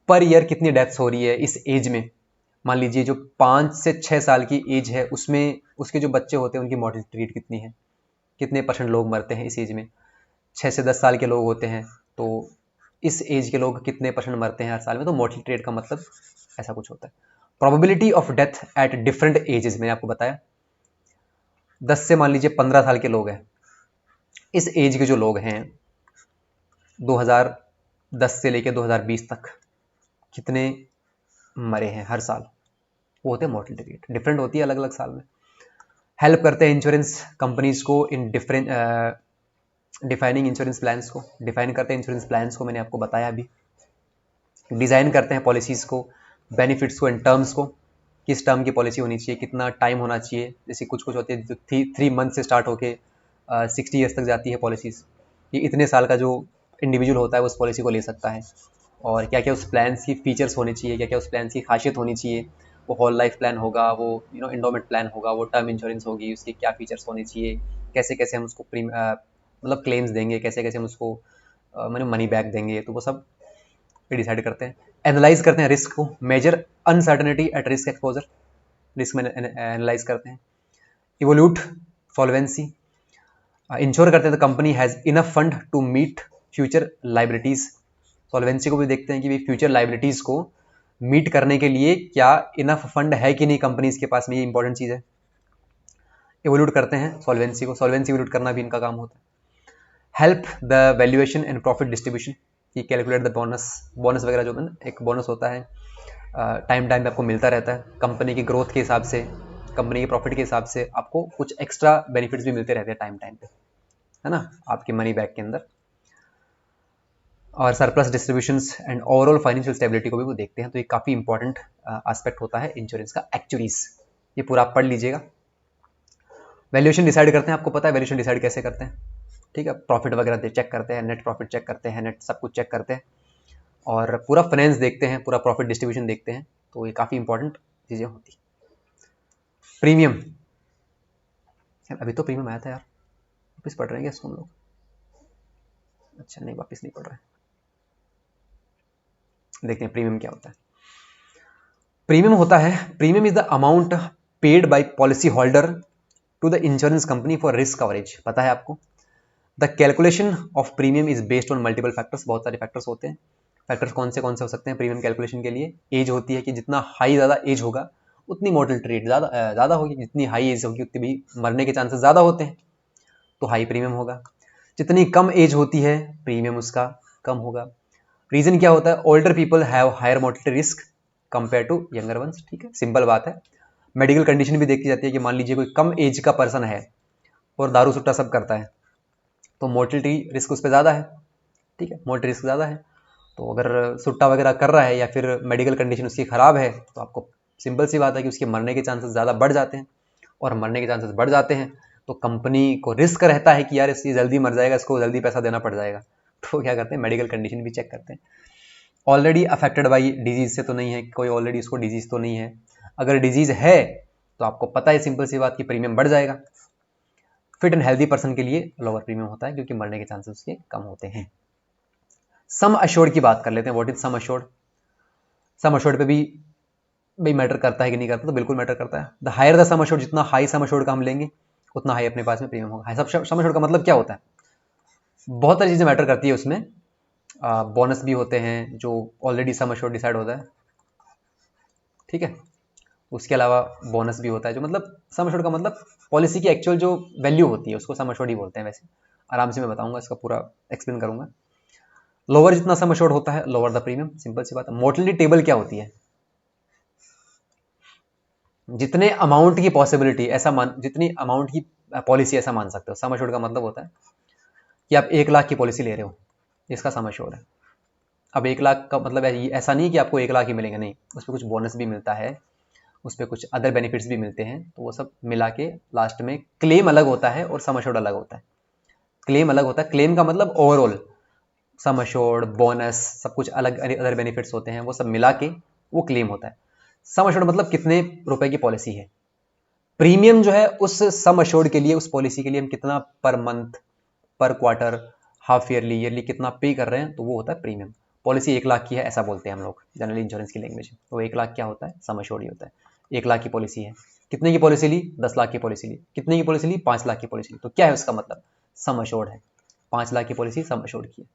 पर ईयर कितनी डेथ्स हो रही है इस एज में। मान लीजिए जो 5 से 6 साल की एज है, उसमें उसके जो बच्चे होते हैं उनकी मोर्टेलिटी रेट कितनी है, कितने % लोग मरते हैं इस एज में। 6 से 10 साल के लोग होते हैं तो इस एज के लोग कितने % मरते हैं हर साल में। तो मोर्टेलिटी रेट का मतलब ऐसा कुछ होता है। Probability of death at different ages, मैंने आपको बताया 10 से मान लीजिए 15 साल के लोग हैं, इस एज के जो लोग हैं 2010 से लेकर 2020 तक कितने मरे हैं हर साल, वो होते हैं मोर्टेलिटी रेट। डिफरेंट होती है अलग अलग साल में। हेल्प करते हैं इंश्योरेंस कंपनीज को in different defining insurance plans को, डिफाइन करते हैं इंश्योरेंस प्लान्स को, मैंने आपको बताया अभी। डिजाइन करते हैं पॉलिसीज को, बेनिफिट्स को एंड टर्म्स को, किस टर्म की पॉलिसी होनी चाहिए, कितना टाइम होना चाहिए। जैसे कुछ कुछ होती है जो 3 मंथ से स्टार्ट होके 60 ईयर्स तक जाती है पॉलिसीज़, कि इतने साल का जो इंडिविजुअल होता है वो उस पॉलिसी को ले सकता है। और क्या क्या उस प्लान की फीचर्स होने चाहिए, क्या क्या उस प्लान की खासियत होनी चाहिए। वो होल लाइफ प्लान होगा, वो इंडोमेंट प्लान होगा, वो टर्म इंश्योरेंस होगी, उसके क्या फीचर्स होने चाहिए, कैसे कैसे हम उसको मतलब क्लेम्स देंगे, कैसे कैसे हम उसको मनी बैक देंगे, तो वो सब डिसाइड करते हैं। एनालाइज करते हैं रिस्क को, measure uncertainty at risk exposure, risk में एनालाइज करते हैं। इवोल्यूट सॉल्वेंसी, इंश्योर करते हैं the company has enough fund to meet future liabilities. Solvency को भी देखते हैं कि भाई फ्यूचर लाइबिलिटीज़ को मीट करने के लिए क्या इनफ फंड है कि नहीं कंपनीज के पास में, ये इंपॉर्टेंट चीज़ है। इवोल्यूट करते हैं सॉल्वेंसी को, सॉल्वेंसी इवोल्यूट करना भी इनका काम होता है। Help the valuation and profit distribution, कि कैलकुलेट द बोनस, बोनस वगैरह जो एक बोनस होता है टाइम टाइम पे आपको मिलता रहता है। कंपनी की ग्रोथ के हिसाब से, कंपनी के प्रॉफिट के हिसाब से आपको कुछ एक्स्ट्रा बेनिफिट्स भी मिलते रहते हैं टाइम टाइम पे, है ना, आपके मनी बैक के अंदर। और surplus distributions and overall financial stability को भी वो देखते हैं। तो ये काफ़ी इंपॉर्टेंट एस्पेक्ट होता है इंश्योरेंस का, एक्चुअरीज। ये पूरा आप पढ़ लीजिएगा। वैल्यूएशन डिसाइड करते हैं, आपको पता है वैल्यूएशन डिसाइड कैसे करते हैं, ठीक है। प्रॉफिट वगैरह चेक करते हैं, नेट प्रॉफिट चेक करते हैं, नेट सब कुछ चेक करते हैं, और पूरा फाइनेंस देखते हैं, पूरा प्रॉफिट डिस्ट्रीब्यूशन देखते हैं। तो ये काफ़ी इंपॉर्टेंट चीज़ें होती। प्रीमियम, अभी तो प्रीमियम आया था यार, वापस पढ़ रहे हैं क्या इसको हम लोग? अच्छा नहीं, वापस नहीं पढ़ रहे हैं। देखते हैं प्रीमियम क्या होता है। प्रीमियम होता है, premium is the amount paid by policy holder to the insurance company for risk coverage. पता है आपको। The calculation of premium is based on multiple factors, बहुत सारे फैक्टर्स होते हैं। फैक्टर्स कौन से हो सकते हैं प्रीमियम कैलकुलेशन के लिए? एज होती है कि जितना हाई ज़्यादा एज होगा उतनी मोर्टलिटी रेट ज़्यादा होगी, जितनी हाई एज होगी उतनी भी मरने के चांसेस ज़्यादा होते हैं, तो हाई प्रीमियम होगा। जितनी कम एज होती है प्रीमियम उसका कम होगा। रीजन क्या होता है? Older people have higher mortality risk compare to younger ones, ठीक है, सिंपल बात है। मेडिकल कंडीशन भी देखी जाती है कि मान लीजिए कोई कम एज का पर्सन है और दारू सुट्टा सब करता है, तो मोर्टलिटी रिस्क उस पर ज़्यादा है, ठीक है, मोर्टलिटी रिस्क ज़्यादा है। तो अगर सुट्टा वगैरह कर रहा है या फिर मेडिकल कंडीशन उसकी ख़राब है, तो आपको सिंपल सी बात है कि उसके मरने के चांसेस ज़्यादा बढ़ जाते हैं, और मरने के चांसेस बढ़ जाते हैं तो कंपनी को रिस्क रहता है कि यार इससे जल्दी मर जाएगा, इसको जल्दी पैसा देना पड़ जाएगा, तो क्या करते हैं मेडिकल कंडीशन भी चेक करते हैं। ऑलरेडी अफेक्टेड बाई डिजीज से तो नहीं है, कोई ऑलरेडी उसको डिजीज तो नहीं है। अगर डिजीज है तो आपको पता है सिंपल सी बात की प्रीमियम बढ़ जाएगा। फिट एंड हेल्दी पर्सन के लिए लोअर प्रीमियम होता है क्योंकि मरने के चांसेस उसके कम होते हैं। सम अश्योर्ड की बात कर लेते हैं। What is sum assured? Sum assured पे भी भाई मैटर करता है कि नहीं करता? तो बिल्कुल मैटर करता है। The higher the sum assured, जितना हाई सम अश्योर्ड का हम लेंगे उतना हाई अपने पास में प्रीमियम होगा। सम अश्योर्ड का मतलब क्या होता है? बहुत सारी चीजें मैटर करती है उसमें। बोनस भी होते हैं जो ऑलरेडी सम अश्योर्ड डिसाइड होता है, ठीक है। उसके अलावा बोनस भी होता है जो मतलब सम अश्योर्ड का मतलब पॉलिसी की एक्चुअल जो वैल्यू होती है उसको सम अश्योर्ड ही बोलते हैं। वैसे आराम से मैं बताऊंगा, इसका पूरा एक्सप्लेन करूंगा। लोअर जितना सम अश्योर्ड होता है लोअर द प्रीमियम, सिंपल सी बात है। मोर्टलिटी टेबल क्या होती है? जितने अमाउंट की पॉसिबिलिटी, ऐसा मान, जितनी अमाउंट की पॉलिसी ऐसा मान सकते हो। सम अश्योर्ड का मतलब होता है कि आप 1 लाख की पॉलिसी ले रहे हो, इसका सम अश्योर्ड है। अब 1 लाख का मतलब ऐसा नहीं कि आपको 1 लाख ही मिलेंगे, नहीं, उस पर कुछ बोनस भी मिलता है, उस पर कुछ अदर बेनिफिट्स भी मिलते हैं, तो वो सब मिला के लास्ट में क्लेम अलग होता है और सम अश्योर्ड अलग होता है। क्लेम अलग होता है, क्लेम का मतलब ओवरऑल सम अश्योर्ड, बोनस, सब कुछ अलग अदर बेनिफिट्स होते हैं, वो सब मिला के वो क्लेम होता है। सम अश्योर्ड मतलब कितने रुपए की पॉलिसी है। प्रीमियम जो है उस सम अश्योर्ड के लिए, उस पॉलिसी के लिए हम कितना पर मंथ, पर क्वार्टर, हाफ ईयरली, ईयरली कितना पे कर रहे हैं, तो वो होता है प्रीमियम। पॉलिसी 1 लाख की है ऐसा बोलते हैं हम लोग जनरल इंश्योरेंस की लैंग्वेज में, तो 1 लाख क्या होता है? सम अश्योर्ड ही होता है। 1 लाख की पॉलिसी है, कितने की पॉलिसी ली? 10 लाख की पॉलिसी ली। कितने की पॉलिसी ली? 5 लाख की पॉलिसी ली। तो क्या है उसका मतलब? सम अश्योर्ड है। 5 लाख की पॉलिसी सम अश्योर्ड की है।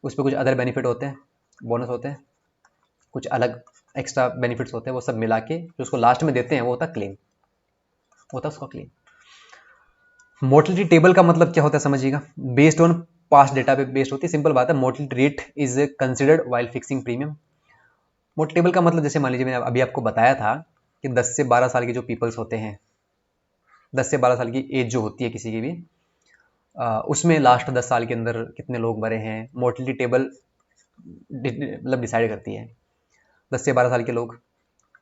उस पर कुछ अदर बेनिफिट होते हैं, बोनस होते हैं, कुछ अलग एक्स्ट्रा बेनिफिट्स होते हैं, वो सब मिला के जो उसको लास्ट में देते हैं वो होता है क्लेम, होता है उसका क्लेम। मोर्टलिटी टेबल का मतलब क्या होता है समझिएगा। बेस्ड ऑन पास्ट डेटा पे बेस्ड होती है, सिंपल बात है। Mortality rate is considered while fixing premium. Mortality table का मतलब जैसे मान लीजिए मैंने अभी आपको बताया था कि 10 से 12 साल के जो पीपल्स होते हैं, 10 से 12 साल की एज जो होती है किसी की भी, उसमें लास्ट 10 साल के अंदर कितने लोग मरे हैं, मोर्टलिटी टेबल मतलब डिसाइड करती है। 10 से 12 साल के लोग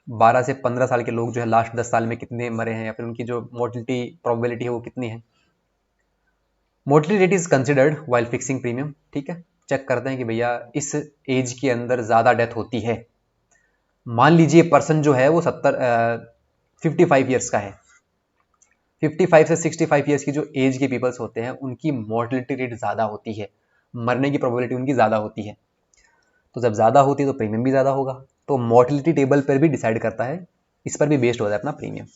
12 से 15 साल के लोग जो है लास्ट 10 साल में कितने मरे हैं, या फिर उनकी जो मोर्टिलिटी प्रोबेबिलिटी है वो कितनी है। Mortality rate is considered while fixing premium. ठीक है, चेक करते हैं कि भैया इस एज के अंदर ज़्यादा डेथ होती है। मान लीजिए पर्सन जो है वो 55 ईयर्स का है, 55 से 65 ईयर्स की जो एज के पीपल्स होते हैं उनकी मोर्टिलिटी रेट ज़्यादा होती है, मरने की प्रोबेबिलिटी उनकी ज़्यादा होती है। तो जब ज़्यादा होती है तो प्रीमियम भी ज़्यादा होगा। तो मोर्टिलिटी टेबल पर भी डिसाइड करता है, इस पर भी बेस्ड होता है अपना प्रीमियम।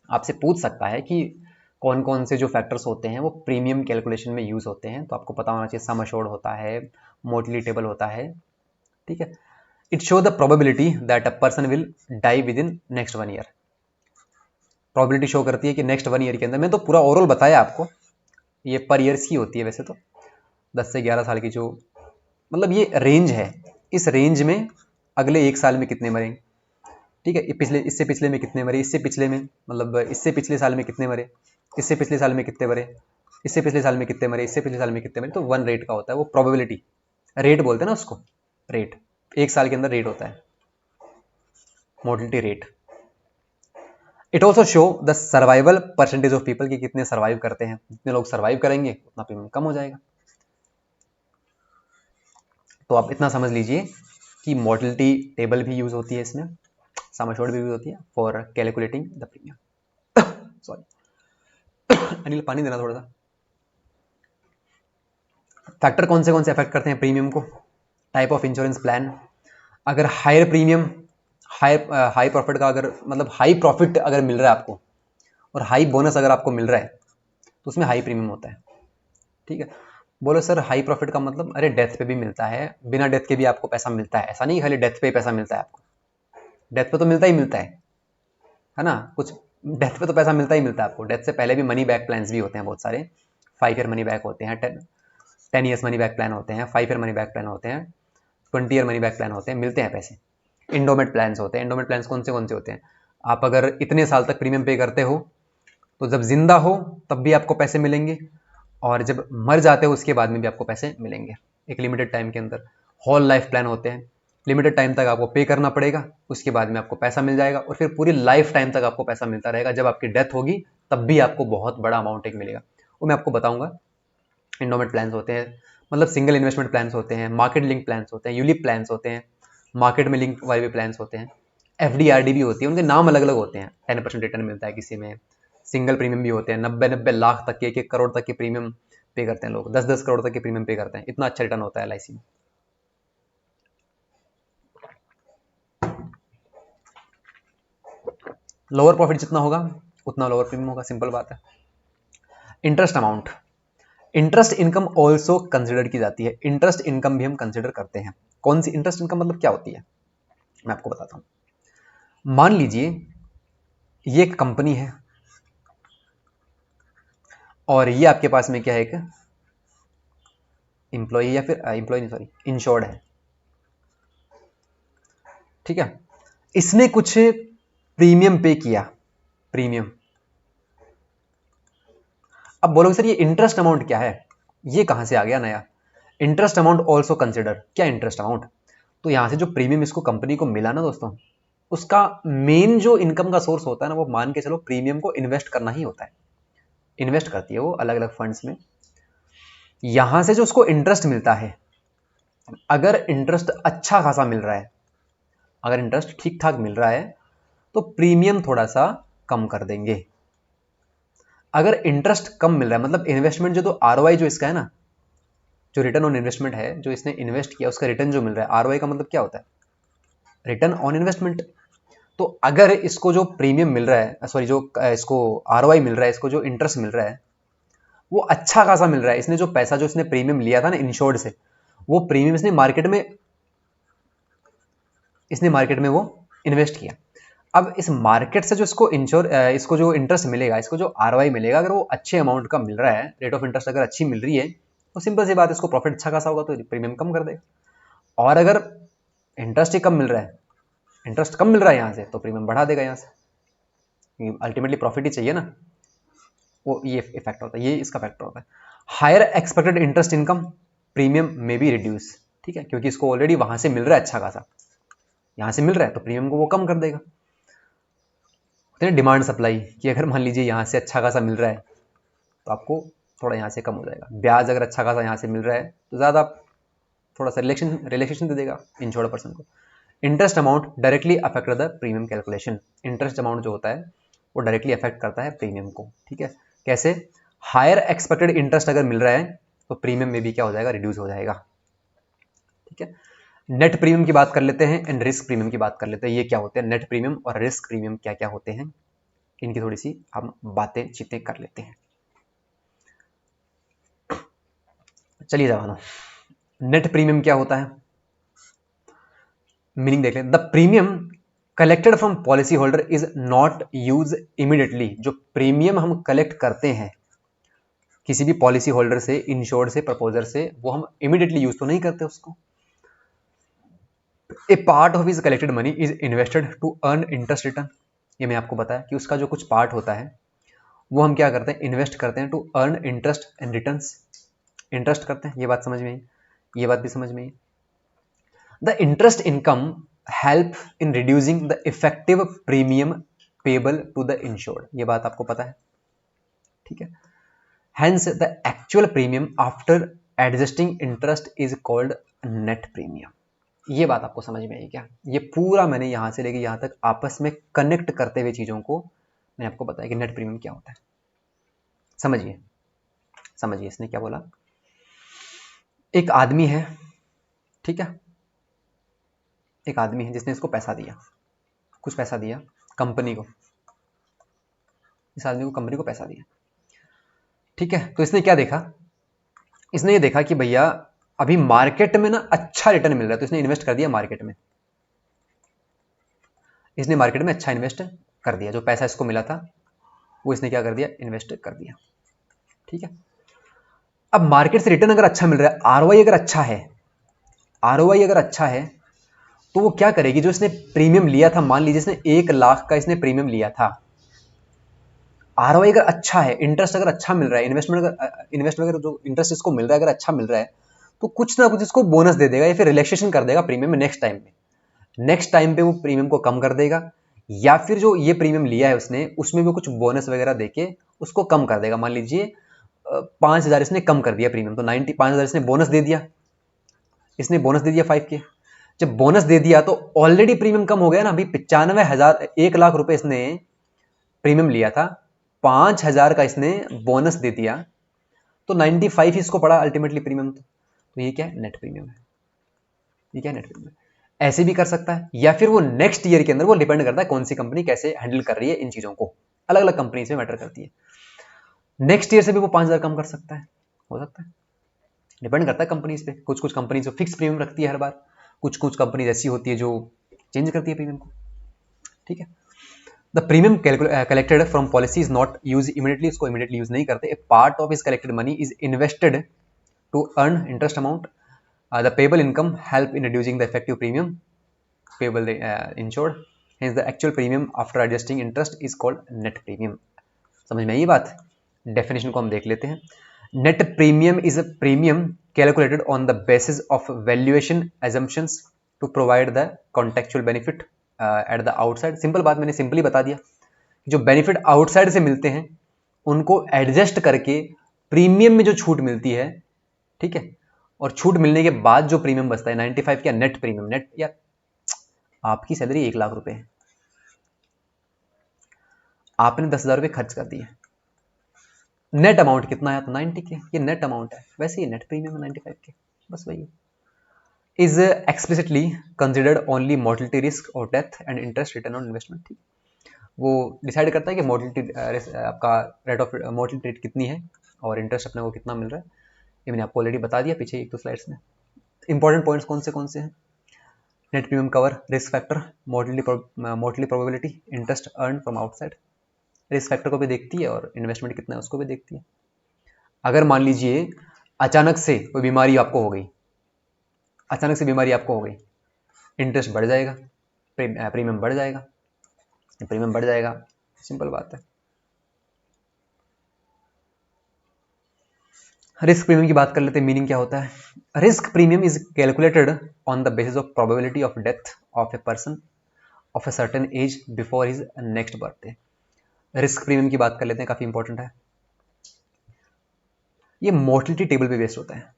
आपसे पूछ सकता है कि कौन कौन से जो फैक्टर्स होते हैं वो प्रीमियम कैलकुलेशन में यूज़ होते हैं, तो आपको पता होना चाहिए सम एश्योर्ड होता है, मोर्टिलिटी टेबल होता है। ठीक है, it show the probability that a person will die within next 1 year. Probability show करती है कि नेक्स्ट 1 ईयर के अंदर, मैं तो पूरा ओवरऑल बताया आपको, ये पर ईयर्स की होती है वैसे तो, 10 से 11 साल की जो, मतलब ये रेंज है, इस रेंज में अगले 1 साल में कितने मरेंगे। ठीक है, इससे पिछले में कितने मरे, इससे पिछले में मतलब इससे पिछले साल में कितने मरे, इससे पिछले साल में कितने मरे, इससे पिछले साल में कितने मरे, इससे पिछले साल में कितने मरे। तो 1 रेट का होता है वो प्रोबेबिलिटी, रेट बोलते हैं ना उसको, रेट 1 साल के अंदर रेट होता है, mortality rate. It also show the survival percentage of people, कि कितने सर्वाइव करते हैं, जितने लोग सर्वाइव करेंगे उतना प्रीमियम कम हो जाएगा। तो आप इतना समझ लीजिए कि मोर्टिलिटी टेबल भी यूज होती है इसमें, सम एश्योर्ड भी यूज होती है for calculating the premium. Sorry Anil पानी देना थोड़ा सा। फैक्टर कौन से अफेक्ट करते हैं प्रीमियम को। टाइप ऑफ इंश्योरेंस प्लान, अगर हायर प्रीमियम, हाई प्रॉफिट का, अगर मतलब हाई प्रॉफिट अगर मिल रहा है आपको और हाई बोनस अगर आपको मिल रहा है तो उसमें हाई प्रीमियम होता है। ठीक है, बोलो सर हाई प्रॉफिट का मतलब, अरे डेथ पे भी मिलता है, बिना डेथ के भी आपको पैसा मिलता है, ऐसा नहीं खाली डेथ पे ही पैसा मिलता है आपको, डेथ पे तो मिलता ही मिलता है ना, कुछ डेथ पे तो पैसा मिलता ही मिलता है आपको। डेथ से पहले भी मनी बैक प्लान्स भी होते हैं बहुत सारे, 5 ईयर मनी बैक होते हैं, 10 ईयर्स मनी बैक प्लान होते हैं, 5 ईयर मनी बैक प्लान होते हैं, 20 ईयर मनी बैक प्लान होते हैं, मिलते हैं पैसे। इंडोमेंट प्लान्स होते हैं। इंडोमेंट प्लान्स कौन से होते हैं, आप अगर इतने साल तक प्रीमियम पे करते हो तो जब जिंदा हो तब भी आपको पैसे मिलेंगे, और जब मर जाते हो उसके बाद में भी आपको पैसे मिलेंगे एक लिमिटेड टाइम के अंदर। होल लाइफ प्लान होते हैं, लिमिटेड टाइम तक आपको पे करना पड़ेगा, उसके बाद में आपको पैसा मिल जाएगा, और फिर पूरी लाइफ टाइम तक आपको पैसा मिलता रहेगा। जब आपकी डेथ होगी तब भी आपको बहुत बड़ा अमाउंट एक मिलेगा, वो मैं आपको बताऊंगा। इंडोमेंट प्लान्स होते हैं, मतलब सिंगल इन्वेस्टमेंट प्लान्स होते हैं, मार्केट लिंक प्लान्स होते हैं, यूलिप प्लान्स होते हैं, मार्केट में लिंक वाले भी प्लान्स होते हैं, एफडीआरडी भी होती है, उनके नाम अलग अलग होते हैं। 10% रिटर्न मिलता है किसी में, सिंगल प्रीमियम भी होते हैं, 90-90 लाख तक के, 1-1 करोड़ तक के प्रीमियम पे करते हैं लोग, 10-10 करोड़ तक के प्रीमियम पे करते हैं, इतना अच्छा रिटर्न होता है एलआईसी में। लोअर प्रॉफिट जितना होगा उतना लोअर प्रीमियम होगा, सिंपल बात है। Interest amount, interest income also consider की जाती है, इंटरेस्ट इनकम भी हम कंसिडर करते हैं। कौन सी इंटरेस्ट इनकम मतलब क्या होती है, मैं आपको बताता हूं। मान लीजिए ये एक कंपनी है और ये आपके पास में क्या है, एक एम्प्लॉय, या फिर एम्प्लॉय नहीं, सॉरी, इंश्योर्ड है। ठीक है, इसने कुछ प्रीमियम पे किया, प्रीमियम। अब बोलोगे सर ये इंटरेस्ट अमाउंट क्या है, ये कहां से आ गया नया, इंटरेस्ट अमाउंट ऑल्सो कंसिडर। क्या इंटरेस्ट अमाउंट, तो यहां से जो प्रीमियम इसको कंपनी को मिला ना दोस्तों, उसका मेन जो इनकम का सोर्स होता है ना, वो मान के चलो प्रीमियम को इन्वेस्ट करना ही होता है। इन्वेस्ट करती है वो अलग अलग फंड्स में, यहां से जो उसको इंटरेस्ट मिलता है, अगर इंटरेस्ट अच्छा खासा मिल रहा है, अगर इंटरेस्ट ठीक ठाक मिल रहा है तो प्रीमियम थोड़ा सा कम कर देंगे। अगर इंटरेस्ट कम मिल रहा है, मतलब इन्वेस्टमेंट जो, तो आरओआई जो इसका है ना, जो रिटर्न ऑन इन्वेस्टमेंट है, जो इसने इन्वेस्ट किया उसका रिटर्न जो मिल रहा है, आरओआई का मतलब क्या होता है, रिटर्न ऑन इन्वेस्टमेंट। तो अगर इसको जो प्रीमियम मिल रहा है, सॉरी जो इसको आरओआई मिल रहा है, इसको जो इंटरेस्ट मिल रहा है वो अच्छा खासा मिल रहा है, इसने जो पैसा जो इसने प्रीमियम लिया था ना इंश्योर्ड से, वो प्रीमियम इसने मार्केट में वो इन्वेस्ट किया। अब इस मार्केट से जो इसको जो इंटरेस्ट मिलेगा, इसको जो आरओआई मिलेगा, अगर वो अच्छे अमाउंट का मिल रहा है, रेट ऑफ इंटरेस्ट अगर अच्छी मिल रही है, तो सिंपल सी बात है, इसको प्रॉफिट अच्छा खासा होगा तो प्रीमियम कम कर देगा। और अगर इंटरेस्ट ही कम मिल रहा है, इंटरेस्ट कम मिल रहा है यहाँ से, तो प्रीमियम बढ़ा देगा यहाँ से, अल्टीमेटली प्रॉफिट ही चाहिए ना, वो ये इफेक्ट होता है, ये इसका फैक्टर होता है। Higher expected interest income, premium में बी रिड्यूस। ठीक है, क्योंकि इसको ऑलरेडी वहां से मिल रहा है अच्छा खासा, यहाँ से मिल रहा है तो प्रीमियम को वो कम कर देगा। डिमांड सप्लाई कि अगर मान लीजिए यहाँ से अच्छा खासा मिल रहा है तो आपको थोड़ा यहाँ से कम हो जाएगा। ब्याज अगर अच्छा खासा यहाँ से मिल रहा है तो ज़्यादा थोड़ा सा रिलेक्सेशन दे देगा इंश्योर्ड पर्सन को। Interest amount directly affect the premium calculation. Interest amount जो होता है वो डायरेक्टली अफेक्ट करता है प्रीमियम को। ठीक है, कैसे? हायर एक्सपेक्टेड इंटरेस्ट अगर मिल रहा है तो प्रीमियम में भी क्या हो जाएगा? रिड्यूस हो जाएगा। ठीक है, नेट प्रीमियम की बात कर लेते हैं एंड रिस्क प्रीमियम की बात कर लेते हैं। ये क्या होते हैं? नेट प्रीमियम और रिस्क प्रीमियम क्या क्या होते हैं, इनकी थोड़ी सी हम बातें चीतें कर लेते हैं। चलिए जवानों, नेट प्रीमियम क्या होता है, मीनिंग देख लें। The premium collected from policy holder is not use immediately. जो प्रीमियम हम कलेक्ट करते हैं किसी भी पॉलिसी होल्डर से, इंश्योर्ड से, प्रपोजर से, वो हम इमीडिएटली यूज तो नहीं करते उसको। A part of his collected money is invested to earn interest return. ये मैं आपको बताया कि उसका जो कुछ पार्ट होता है वो हम क्या करते हैं? इन्वेस्ट करते हैं to earn interest and returns. Interest करते हैं, ये बात समझ में आई, ये बात भी समझ में आई। The interest income help in reducing the effective premium payable to the insured. ये बात आपको पता है। ठीक है, hence the actual premium after adjusting interest is called net premium. ये बात आपको समझ में आई क्या? ये पूरा मैंने यहां से लेके यहां तक आपस में कनेक्ट करते हुए चीजों को मैंने आपको बताया कि नेट प्रीमियम क्या होता है। समझिए समझिए, इसने क्या बोला? एक आदमी है, ठीक है, एक आदमी है जिसने इसको पैसा दिया, कुछ पैसा दिया कंपनी को। इस आदमी को कंपनी को पैसा दिया, ठीक है। तो इसने क्या देखा? इसने ये देखा कि भैया अभी मार्केट में ना अच्छा रिटर्न मिल रहा है, तो इसने इन्वेस्ट कर दिया मार्केट में। इसने मार्केट में अच्छा इन्वेस्ट कर दिया, जो पैसा इसको मिला था वो इसने क्या कर दिया? इन्वेस्ट कर दिया। ठीक है, अब मार्केट से रिटर्न अगर अच्छा मिल रहा है, आरओआई अगर अच्छा है, आरओआई अगर अच्छा है तो वो क्या करेगी? जो इसने प्रीमियम लिया था, मान लीजिए इसने 1 लाख का इसने प्रीमियम लिया था, आरओआई अगर अच्छा है, इंटरेस्ट अगर अच्छा मिल रहा है, इन्वेस्टमेंट अगर जो इंटरेस्ट इसको मिल रहा है अगर अच्छा मिल रहा है, तो कुछ ना कुछ इसको बोनस दे देगा या फिर रिलैक्सेशन कर देगा प्रीमियम में नेक्स्ट टाइम में। नेक्स्ट टाइम पे वो प्रीमियम को कम कर देगा, या फिर जो ये प्रीमियम लिया है उसने, उसमें भी कुछ बोनस वगैरह देके उसको कम कर देगा। मान लीजिए 5,000 इसने कम कर दिया प्रीमियम, तो 5,000 इसने बोनस दे दिया, इसने बोनस दे दिया 5K। जब बोनस दे दिया तो ऑलरेडी प्रीमियम कम हो गया ना। अभी 95,000, 1 लाख रुपए इसने प्रीमियम लिया था, 5,000 का इसने बोनस दे दिया, तो 95 इसको पड़ा अल्टीमेटली प्रीमियम। तो ये क्या है? नेट प्रीमियम है। ये क्या है? Net premium. ऐसे भी कर सकता है, या फिर वो नेक्स्ट ईयर के अंदर, वो डिपेंड करता है कौन सी कंपनी कैसे हैंडल कर रही है इन चीजों को, अलग अलग कंपनी से मैटर करती है। नेक्स्ट ईयर से भी वो 5,000 कम कर सकता है, हो सकता है, डिपेंड करता है कंपनीज पे। कुछ कुछ कंपनी जो फिक्स प्रीमियम रखती है हर बार, कुछ कुछ कंपनी ऐसी होती है जो चेंज करती है प्रीमियम को। ठीक है, the premium collected from policy is not use immediately. इसको इमीडिएटली यूज नहीं करते। A part of is collected money is invested to earn interest amount. The payable income help in reducing the effective premium payable insured. Hence the actual premium after adjusting interest is called net premium. समझ में आई ये बात? Definition को हम देख लेते हैं। Net premium is a premium calculated on the basis of valuation assumptions to provide the contractual benefit at the outside. Simple बात मैंने सिंपली बता दिया, जो बेनिफिट आउटसाइड से मिलते हैं उनको एडजस्ट करके प्रीमियम में जो छूट मिलती है, ठीक है, और छूट मिलने के बाद जो प्रीमियम बचता है 95 का नेट प्रीमियम। नेट या आपकी सैलरी 1 लाख रुपए है, आपने 10,000 रुपए खर्च कर दिए, नेट अमाउंट कितना है? तो 90K। ये नेट अमाउंट है, वैसे ही नेट प्रीमियम है 95K, बस वही है। Is explicitly considered only mortality risk और death and interest return on investment. ठीक, वो डिसाइड करता है कि मोर्टलिटी आपका रेट ऑफ मोर्टलिटी रेट कितनी है और इंटरेस्ट अपने को कितना मिल रहा है। ये मैंने आपको ऑलरेडी बता दिया पीछे 1-2 स्लाइड्स में। इंपॉर्टेंट पॉइंट्स कौन से हैं? Net premium cover risk factor, mortally probability, interest earn from outside. Risk factor को भी देखती है और इन्वेस्टमेंट कितना है उसको भी देखती है। अगर मान लीजिए अचानक से कोई बीमारी आपको हो गई, अचानक से बीमारी आपको हो गई, इंटरेस्ट बढ़ जाएगा, प्रीमियम बढ़ जाएगा, प्रीमियम बढ़ जाएगा, सिंपल बात है। रिस्क प्रीमियम की बात कर लेते हैं, मीनिंग क्या होता है? Risk premium is calculated on the basis of probability of death of a person of a certain age before his next birthday. Risk premium की बात कर लेते हैं, काफी इंपॉर्टेंट है। ये मोर्टिलिटी टेबल पे बेस्ड होता है।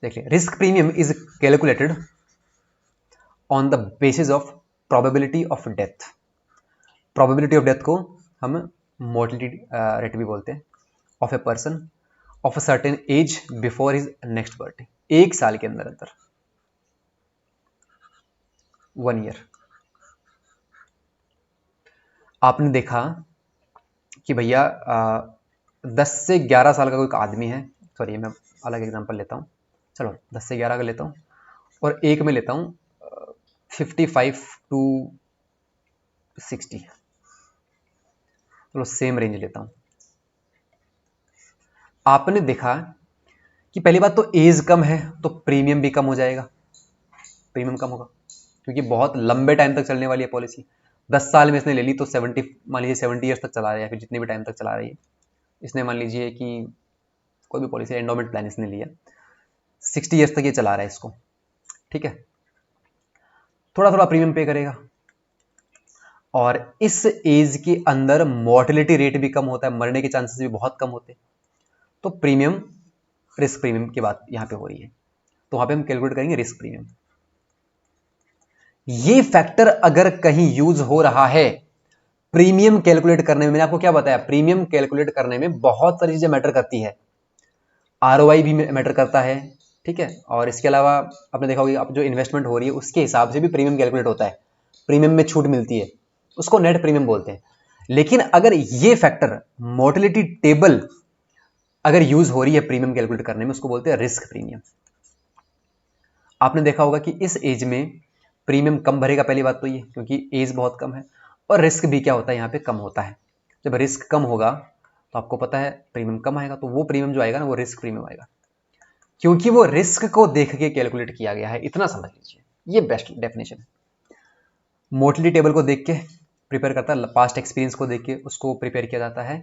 देखिए, risk premium is calculated on the basis of probability of death. Probability of death को हम मोर्टिलिटी रेट भी बोलते हैं, of a person of a certain age before his next birthday, 1 साल के अंदर अंदर, 1 ईयर। आपने देखा कि भैया 10 से 11 साल का कोई आदमी है, सॉरी मैं अलग एग्जांपल लेता हूँ, चलो 10 से 11 का लेता हूँ, और एक में लेता हूँ 55 टू 60, चलो सेम रेंज लेता हूँ। आपने देखा कि पहली बात तो एज कम है तो प्रीमियम भी कम हो जाएगा, प्रीमियम कम होगा क्योंकि बहुत लंबे टाइम तक चलने वाली है पॉलिसी। 10 साल में इसने ले ली तो 70, मान लीजिए 70 ईयर्स तक चला रहा है, फिर जितने भी टाइम तक चला रही है इसने, मान लीजिए कि कोई भी पॉलिसी, एंडोमेंट प्लान इसने लिया, 60 ईयर्स तक ये चला रहा है इसको, ठीक है, थोड़ा थोड़ा प्रीमियम पे करेगा। और इस एज के अंदर मोर्टिलिटी रेट भी कम होता है, मरने के चांसेस भी बहुत कम होते हैं, तो प्रीमियम, रिस्क प्रीमियम की बात यहां पे हो रही है, तो वहां पे हम कैलकुलेट करेंगे रिस्क प्रीमियम। ये फैक्टर अगर कहीं यूज हो रहा है प्रीमियम कैलकुलेट करने में, मैंने आपको क्या बताया, प्रीमियम कैलकुलेट करने में बहुत सारी चीजें मैटर करती है, आरओआई भी मैटर करता है, ठीक है, और इसके अलावा आपने देखा होगा आप जो इन्वेस्टमेंट हो रही है उसके हिसाब से भी प्रीमियम कैलकुलेट होता है, प्रीमियम में छूट मिलती है, उसको नेट प्रीमियम बोलते हैं। लेकिन अगर ये फैक्टर मोर्टिलिटी टेबल अगर यूज हो रही है प्रीमियम कैलकुलेट करने में, उसको बोलते हैं रिस्क प्रीमियम। आपने देखा होगा कि इस एज में प्रीमियम कम भरेगा, पहली बात तो ये क्योंकि एज बहुत कम है, और रिस्क भी क्या होता है यहाँ पे कम होता है। जब रिस्क कम होगा तो आपको पता है प्रीमियम कम आएगा, तो वो प्रीमियम जो आएगा ना वो रिस्क प्रीमियम आएगा, क्योंकि वो रिस्क को देख के कैलकुलेट किया गया है, इतना समझ लीजिए, ये बेस्ट डेफिनेशन है। मोर्टिलिटी टेबल को देख के प्रिपेयर करता है, पास्ट एक्सपीरियंस को देख के उसको प्रिपेयर किया जाता है।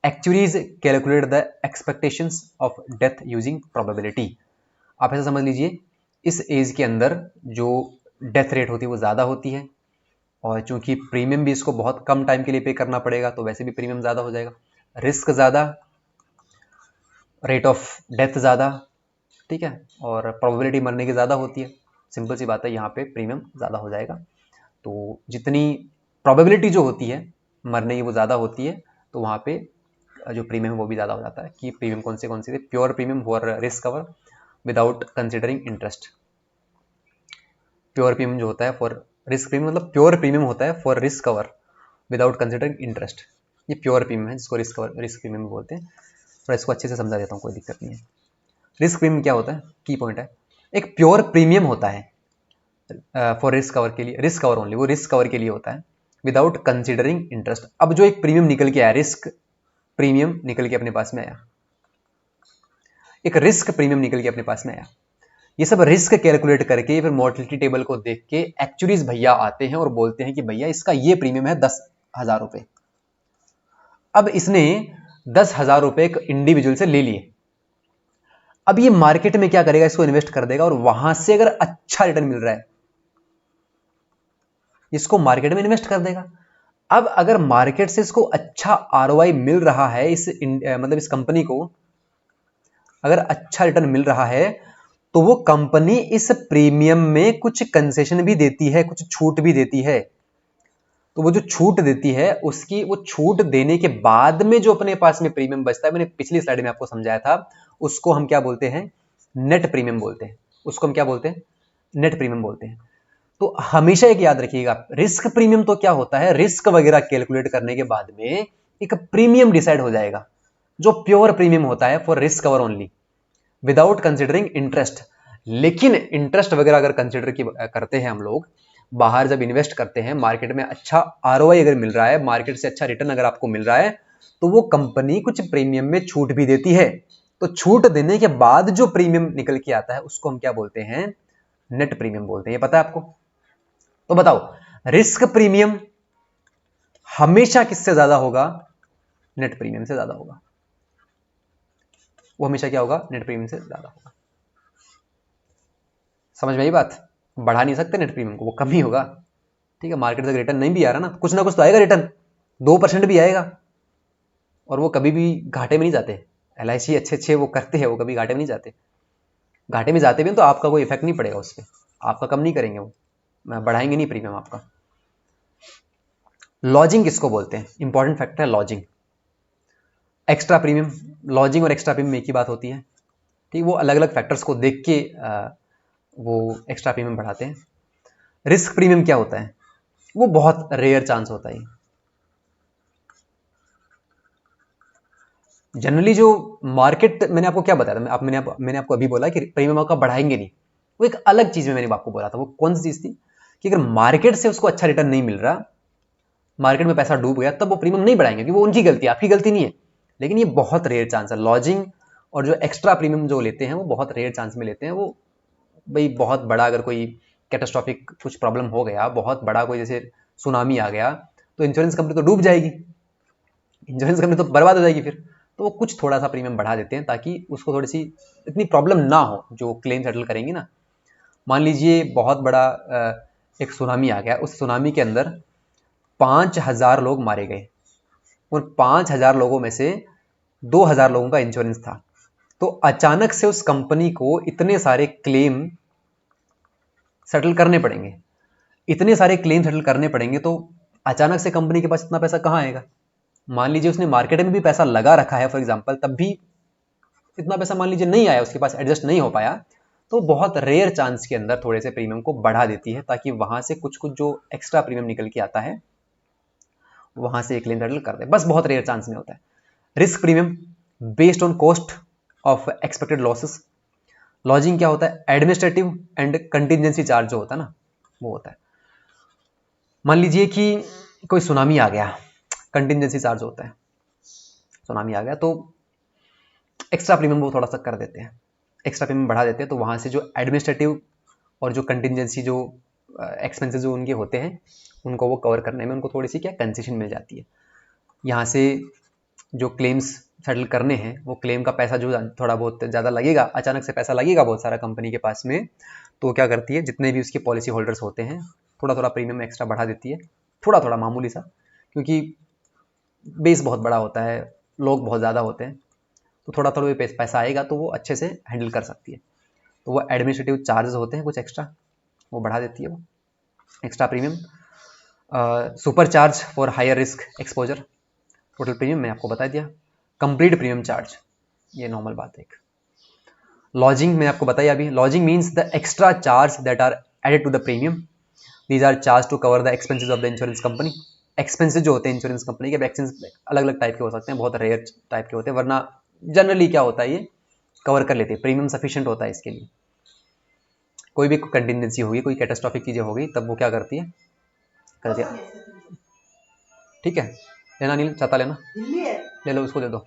एक्चुअलीज calculate the expectations of death using probability. आप ऐसा समझ लीजिए इस एज के अंदर जो डेथ रेट होती है वो ज़्यादा होती है, और चूंकि प्रीमियम भी इसको बहुत कम टाइम के लिए पे करना पड़ेगा तो वैसे भी प्रीमियम ज़्यादा हो जाएगा, रिस्क ज़्यादा, रेट ऑफ डेथ ज़्यादा, ठीक है, और प्रोबेबिलिटी मरने की ज़्यादा होती है, सिंपल सी बात है, यहाँ पे प्रीमियम ज़्यादा हो जाएगा। तो जितनी प्रोबेबिलिटी जो होती है मरने की वो ज़्यादा होती है, तो वहाँ पे जो प्रीमियम है वो भी ज़्यादा हो जाता है। कि प्रीमियम कौन से थे, pure premium for risk cover without considering interest. Pure premium जो होता है फॉर रिस्क प्रीमियम, मतलब प्योर प्रीमियम होता है for risk cover without considering interest, ये प्योर प्रीमियम है जिसको रिस्क प्रीमियम बोलते हैं। और इसको अच्छे से समझा देता हूँ, कोई दिक्कत नहीं है। रिस्क प्रीमियम क्या होता है, की पॉइंट है, एक प्योर प्रीमियम होता है फॉर रिस्क कवर के लिए, रिस्क कवर ओनली, वो रिस्क कवर के लिए होता है विदाउट कंसिडरिंग इंटरेस्ट। अब जो एक प्रीमियम निकल के आया, रिस्क प्रीमियम निकल के अपने पास में आया, एक रिस्क प्रीमियम निकल के अपने पास में आया, ये सब रिस्क कैलकुलेट करके फिर मोर्टिलिटी टेबल को देख के एक्चुअलीज भैया आते हैं और बोलते हैं कि भैया इसका ये प्रीमियम है 10,000 रुपए। अब इसने 10,000 रुपए एक इंडिविजुअल से ले लिए, अब ये मार्केट में क्या करेगा, इसको इन्वेस्ट कर देगा, और वहां से अगर अच्छा रिटर्न मिल रहा है इसको मार्केट में इन्वेस्ट कर देगा। अब अगर मार्केट से इसको अच्छा आरओआई मिल रहा है, मतलब इस कंपनी को अगर अच्छा रिटर्न मिल रहा है, तो वो कंपनी इस प्रीमियम में कुछ कंसेशन भी देती है, कुछ छूट भी देती है। तो वो जो छूट देती है उसकी, वो छूट देने के बाद में जो अपने पास में प्रीमियम बचता है, मैंने पिछली स्लाइड में आपको समझाया था, उसको हम क्या बोलते हैं, नेट प्रीमियम बोलते हैं। उसको हम क्या बोलते हैं, नेट प्रीमियम बोलते हैं। तो हमेशा एक याद रखिएगा, रिस्क प्रीमियम तो क्या होता है, रिस्क वगैरह कैलकुलेट करने के बाद में एक प्रीमियम डिसाइड हो जाएगा जो प्योर प्रीमियम होता है for risk cover only without considering interest. लेकिन इंटरेस्ट वगैरह अगर कंसिडर करते हैं हम लोग, बाहर जब इन्वेस्ट करते हैं, मार्केट में अच्छा आरओआई अगर मिल रहा है, मार्केट से अच्छा रिटर्न अगर आपको मिल रहा है, तो वो कंपनी कुछ प्रीमियम में छूट भी देती है। तो छूट देने के बाद जो प्रीमियम निकल के आता है उसको हम क्या बोलते हैं, नेट प्रीमियम बोलते हैं। ये पता है आपको? तो बताओ, रिस्क प्रीमियम हमेशा किससे ज्यादा होगा, नेट प्रीमियम से ज़्यादा होगा, वो हमेशा क्या होगा, नेट प्रीमियम से ज़्यादा होगा। समझ में आई बात? बढ़ा नहीं सकते नेट प्रीमियम को, वो कम ही होगा। ठीक है, मार्केट तक रिटर्न नहीं भी आ रहा ना, कुछ ना कुछ तो आएगा रिटर्न, 2% भी आएगा, और वो कभी भी घाटे में नहीं जाते। LIC अच्छे वो करते हैं, वो कभी घाटे में नहीं जाते। घाटे में जाते भी तो आपका कोई इफेक्ट नहीं पड़ेगा उस पर, आपका कम नहीं करेंगे वो, बढ़ाएंगे नहीं प्रीमियम आपका। लॉजिंग किसको बोलते हैं? इंपॉर्टेंट फैक्टर है लॉजिंग। एक्स्ट्रा प्रीमियम, लॉजिंग और एक्स्ट्रा प्रीमियम एक ही बात होती है। ठीक, वो अलग अलग फैक्टर्स को देख के वो एक्स्ट्रा प्रीमियम बढ़ाते हैं। रिस्क प्रीमियम क्या होता है? वो बहुत रेयर चांस होता है। जनरली जो मार्केट, मैंने आपको क्या बताया था, मैंने आपको अभी बोला कि प्रीमियम आपका बढ़ाएंगे नहीं, वो एक अलग चीज में मैंने आपको बोला था। वो कौन सी चीज थी? कि अगर मार्केट से उसको अच्छा रिटर्न नहीं मिल रहा, मार्केट में पैसा डूब गया, तब वो प्रीमियम नहीं बढ़ाएंगे, क्योंकि वो उनकी गलती है, आपकी गलती नहीं है। लेकिन ये बहुत रेयर चांस है। लॉजिंग और जो एक्स्ट्रा प्रीमियम जो लेते हैं वो बहुत रेयर चांस में लेते हैं। वो भाई बहुत बड़ा अगर कोई कैटास्ट्रॉफिक कुछ प्रॉब्लम हो गया, बहुत बड़ा कोई जैसे सुनामी आ गया, तो इंश्योरेंस कंपनी तो डूब जाएगी, इंश्योरेंस कंपनी तो बर्बाद हो जाएगी फिर। तो वो कुछ थोड़ा सा प्रीमियम बढ़ा देते हैं ताकि उसको थोड़ी सी इतनी प्रॉब्लम ना हो जो क्लेम सेटल करेंगे ना। मान लीजिए बहुत बड़ा एक सुनामी आ गया, उस सुनामी के अंदर 5,000 लोग मारे गए, उन 5,000 लोगों में से 2,000 लोगों का इंश्योरेंस था। तो अचानक से उस कंपनी को इतने सारे क्लेम सेटल करने पड़ेंगे, इतने सारे क्लेम सेटल करने पड़ेंगे, तो अचानक से कंपनी के पास इतना पैसा कहाँ आएगा? मान लीजिए उसने मार्केट में भी पैसा लगा रखा है फॉर एग्जांपल, तब भी इतना पैसा मान लीजिए नहीं आया, उसके पास एडजस्ट नहीं हो पाया, तो बहुत रेयर चांस के अंदर थोड़े से प्रीमियम को बढ़ा देती है ताकि वहां से कुछ कुछ जो एक्स्ट्रा प्रीमियम निकल के आता है वहां से एक क्लेम सेटल कर दे, बस बहुत रेयर चांस में होता है। Risk premium based on cost of expected losses. Lodging क्या होता है? एडमिनिस्ट्रेटिव एंड कंटिजेंसी चार्ज जो होता है ना, वो होता है। मान लीजिए कि कोई सुनामी आ गया, कंटिजेंसी चार्ज होता है, सुनामी आ गया तो एक्स्ट्रा प्रीमियम वो थोड़ा सा कर देते हैं, एक्स्ट्रा प्रीमियम बढ़ा देते हैं, तो वहां से जो एडमिनिस्ट्रेटिव और जो कंटिजेंसी जो एक्सपेंसेस जो उनके होते हैं उनको वो कवर करने में उनको थोड़ी सी क्या कंसेशन मिल जाती है। यहाँ से जो क्लेम्स सेटल करने हैं, वो क्लेम का पैसा जो थोड़ा बहुत ज़्यादा लगेगा, अचानक से पैसा लगेगा बहुत सारा कंपनी के पास में, तो क्या करती है, जितने भी उसके पॉलिसी होल्डर्स होते हैं थोड़ा थोड़ा प्रीमियम एक्स्ट्रा बढ़ा देती है, थोड़ा थोड़ा मामूली सा, क्योंकि बेस बहुत बड़ा होता है, लोग बहुत ज़्यादा होते हैं, तो थोड़ा थोड़ा पैसा आएगा तो वो अच्छे से हैंडल कर सकती है। तो वो एडमिनिस्ट्रेटिव चार्जेस होते हैं कुछ एक्स्ट्रा, वो बढ़ा देती है वो extra premium. Super charge for higher risk exposure, total premium मैं आपको बता दिया। कंप्लीट प्रीमियम चार्ज, ये नॉर्मल बात है। लॉजिंग मैं आपको बताया अभी, loading means the extra charge that are added to the premium, these are charge to cover the expenses of the insurance company. Expenses जो होते हैं इंश्योरेंस कंपनी के, एक्सपेंस अलग अलग टाइप के हो सकते हैं, बहुत रेयर टाइप के होते हैं, वरना जनरली क्या होता है ये कवर कर लेते हैं, प्रीमियम सफिशिएंट होता है इसके लिए। कोई भी कंटिजेंसी होगी, कोई कैटास्ट्रॉफिक चीजें होगी, तब वो क्या करती है, कर दिया। ठीक है, लेना नहीं चाहता लेना, ले लो, उसको दे दो।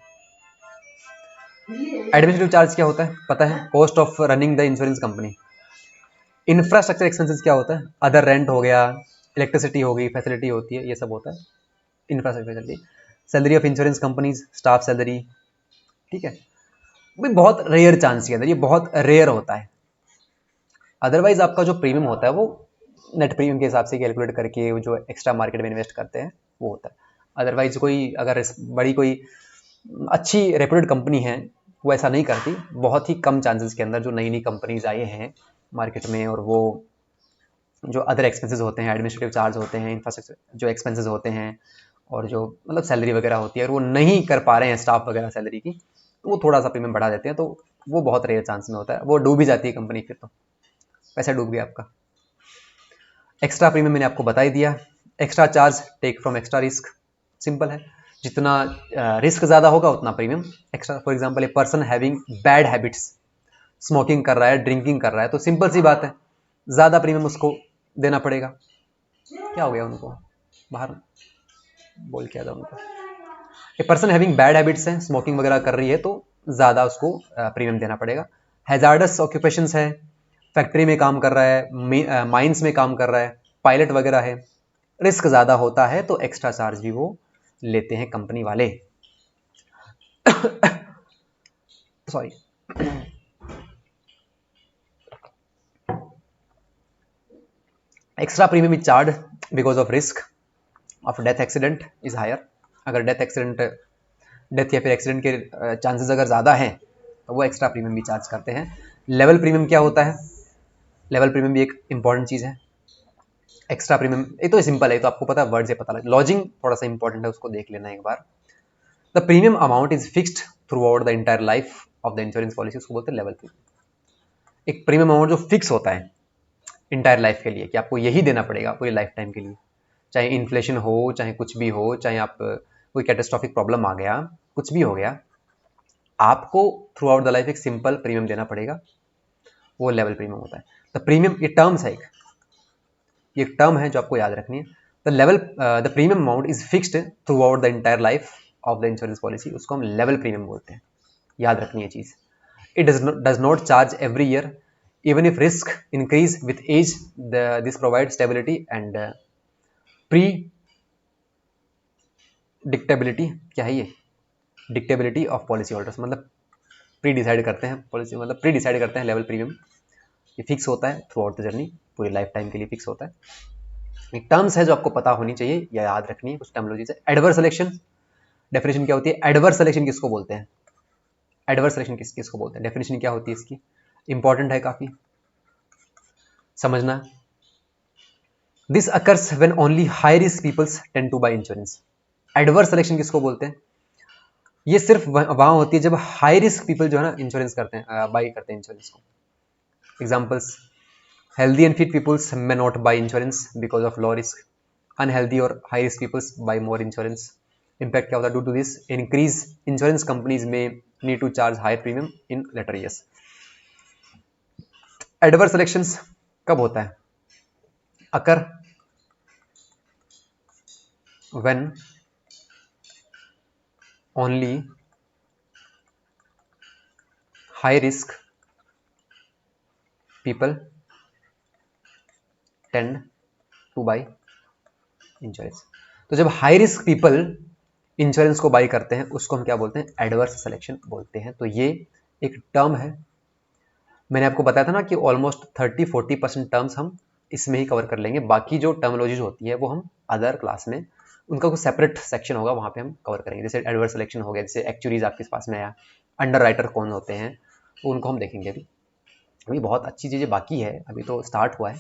एडमिनिस्ट्रेटिव चार्ज क्या होता है पता है? Cost of running the insurance company. Infrastructure expenses क्या होता है? अदर रेंट हो गया, इलेक्ट्रिसिटी हो गई, फैसिलिटी होती है, ये सब होता है infrastructure facility. Salary of insurance companies, staff salary. ठीक है, भाई बहुत रेयर चांस के अंदर, ये बहुत रेयर होता है। अदरवाइज आपका जो प्रीमियम होता है वो नेट प्रीमियम के हिसाब से कैलकुलेट करके जो एक्स्ट्रा मार्केट में इन्वेस्ट करते हैं वो होता है। अदरवाइज कोई अगर बड़ी कोई अच्छी रेप्यूटेड कंपनी है वो ऐसा नहीं करती, बहुत ही कम चांसेस के अंदर जो नई नई कंपनीज आई हैं मार्केट में, और वो जो अदर एक्सपेंसेस होते हैं, एडमिनिस्ट्रेटिव चार्ज होते हैं, इंफ्रास्ट्रक्चर जो एक्सपेंसेस होते हैं, और जो मतलब सैलरी वगैरह होती है, और वो नहीं कर पा रहे हैं स्टाफ वगैरह सैलरी की, तो वो थोड़ा सा प्रीमियम बढ़ा देते हैं, तो वो बहुत रेयर चांस में होता है, वो डूब ही जाती है कंपनी, फिर तो पैसा डूब गया आपका। एक्स्ट्रा प्रीमियम मैंने आपको बता ही दिया। Extra charge take from extra risk, simple है, जितना रिस्क ज़्यादा होगा उतना premium extra. For example a person having bad habits, smoking कर रहा है, ड्रिंकिंग कर रहा है, तो सिंपल सी बात है ज़्यादा प्रीमियम उसको देना पड़ेगा। क्या हो गया उनको, बाहर बोल क्या था उनको? ए पर्सन हैविंग बैड हैबिट्स है, स्मोकिंग वगैरह कर रही है, तो ज़्यादा उसको प्रीमियम देना पड़ेगा। हैजार्डस ऑक्यूपेशंस है, फैक्ट्री में काम कर रहा है, माइंस में काम कर रहा है, पायलट वगैरह है, रिस्क ज़्यादा होता है, तो एक्स्ट्रा चार्ज भी वो लेते हैं कंपनी वाले। Sorry, extra premium is charge because of risk of death accident is higher. अगर डेथ या फिर एक्सीडेंट के चांसेस अगर ज़्यादा हैं तो वो एक्स्ट्रा प्रीमियम भी चार्ज करते हैं। लेवल प्रीमियम क्या होता है? लेवल प्रीमियम भी एक इंपॉर्टेंट चीज़ है। एक्स्ट्रा प्रीमियम ये तो सिंपल है, तो आपको पता है, वर्ड से पता लगे। लॉजिंग थोड़ा सा इंपॉर्टेंट है, उसको देख लेना एक बार। The premium amount is fixed throughout the entire life of the insurance policy, उसको बोलते हैं लेवल प्रीमियम। एक प्रीमियम अमाउंट जो फिक्स होता है इंटायर लाइफ के लिए कि आपको यही देना पड़ेगा पूरी लाइफ टाइम के लिए, चाहे इन्फ्लेशन हो, चाहे कुछ भी हो, चाहे आप कोई कैटास्ट्रॉफिक प्रॉब्लम आ गया, कुछ भी हो गया, आपको थ्रू आउट द लाइफ एक सिंपल प्रीमियम देना पड़ेगा, वो लेवल प्रीमियम होता है। द प्रीमियम ये टर्म्स है, ये टर्म है जो आपको याद रखनी है। The premium amount is fixed throughout the entire life of the insurance policy, उसको हम लेवल प्रीमियम बोलते हैं। याद रखनी है चीज। It does not charge every year even if risk increase with age. This provides stability and predictability। क्या है ये? डिक्टेबिलिटी ऑफ पॉलिसी होल्डर्स, मतलब प्री डिसाइड करते हैं पॉलिसी, मतलब प्री डिसाइड करते हैं लेवल प्रीमियम। ये फिक्स होता है थ्रू आउट द जर्नी, पूरी लाइफ टाइम के लिए फिक्स होता है। एक टर्म्स है जो आपको पता होनी चाहिए या याद रखनी है कुछ टर्मोलॉजी से। एडवर्स सिलेक्शन, डेफिनेशन क्या होती है? एडवर्स सिलेक्शन किसको बोलते हैं? एडवर्स सिलेक्शन किसको बोलते हैं? डेफिनेशन क्या होती है इसकी? इंपॉर्टेंट है काफी समझना। This occurs when only high risk peoples tend to buy insurance. Adverse selection किसको बोलते हैं? ये सिर्फ वहां होती है जब हाई रिस्क पीपल जो है ना इंश्योरेंस करते हैं, बाई करते हैं इंश्योरेंस को। Examples, healthy and fit peoples may not buy insurance because of low risk. Unhealthy और high risk peoples buy more insurance. Impact क्या होता है? Due to this increase insurance companies में need to charge high premium in later years. Adverse selections कब होता है? Occur when only high risk people tend to buy insurance. तो जब high risk people insurance को बाई करते हैं उसको हम क्या बोलते हैं? एडवर्स सिलेक्शन बोलते हैं। तो ये एक टर्म है। मैंने आपको बताया था ना कि ऑलमोस्ट 30-40% टर्म्स हम इसमें ही कवर कर लेंगे, बाकी जो टर्मोलॉजीज होती है वो हम अदर क्लास में, उनका कुछ सेपरेट सेक्शन होगा, वहां पे हम कवर करेंगे। जैसे एडवर्स सिलेक्शन हो गया, जैसे एक्चुअरीज आपके पास में आया, अंडर राइटर कौन होते हैं, तो उनको हम देखेंगे। अभी बहुत अच्छी चीजें बाकी है, अभी तो स्टार्ट हुआ है।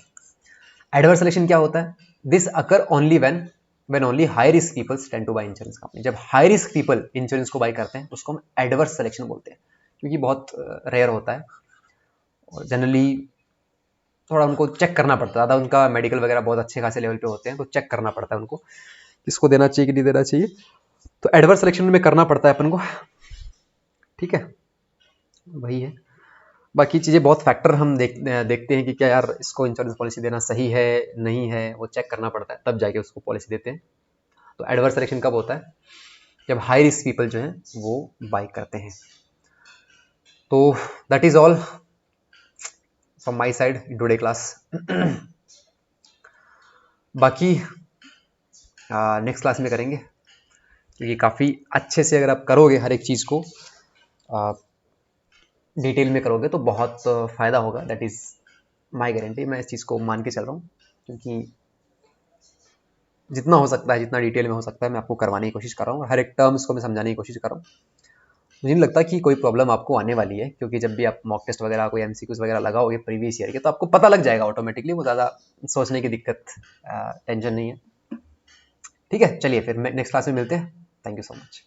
एडवर्स सिलेक्शन क्या होता है? This occur only when only high risk peoples tend to buy insurance company. जब हाई रिस्क पीपल इंश्योरेंस को बाई करते हैं उसको हम एडवर्स सिलेक्शन बोलते हैं, क्योंकि बहुत रेयर होता है और जनरली थोड़ा उनको चेक करना पड़ता है, ज़्यादा उनका मेडिकल वगैरह बहुत अच्छे खासे लेवल पे होते हैं, तो चेक करना पड़ता है उनको किसको देना चाहिए कि नहीं देना चाहिए। तो एडवर्स सिलेक्शन में करना पड़ता है अपन को, ठीक है, वही है। बाकी चीज़ें बहुत फैक्टर हम देखते हैं कि क्या यार इसको इंश्योरेंस पॉलिसी देना सही है नहीं है, वो चेक करना पड़ता है, तब जाके उसको पॉलिसी देते हैं। तो एडवर्स सिलेक्शन कब होता है? जब हाई रिस्क पीपल जो हैं वो बाई करते हैं। तो that is all from my side in today class. बाकी नेक्स्ट क्लास में करेंगे, क्योंकि काफ़ी अच्छे से अगर आप करोगे हर एक चीज़ को डिटेल में करोगे तो बहुत फ़ायदा होगा। दैट इज़ माई गारंटी, मैं इस चीज़ को मान के चल रहा हूँ, क्योंकि जितना हो सकता है, जितना डिटेल में हो सकता है, मैं आपको करवाने की कोशिश कर रहा हूँ, हर एक टर्म्स को मैं समझाने की कोशिश कर रहा हूँ। मुझे नहीं लगता कि कोई प्रॉब्लम आपको आने वाली है, क्योंकि जब भी आप मॉक टेस्ट वगैरह कोई एमसीक्यूज वगैरह लगाओगे प्रीवियस ईयर के, तो आपको पता लग जाएगा ऑटोमेटिकली, वो ज़्यादा सोचने की दिक्कत टेंशन नहीं है। ठीक है, चलिए फिर नेक्स्ट क्लास में मिलते हैं। Thank you so much.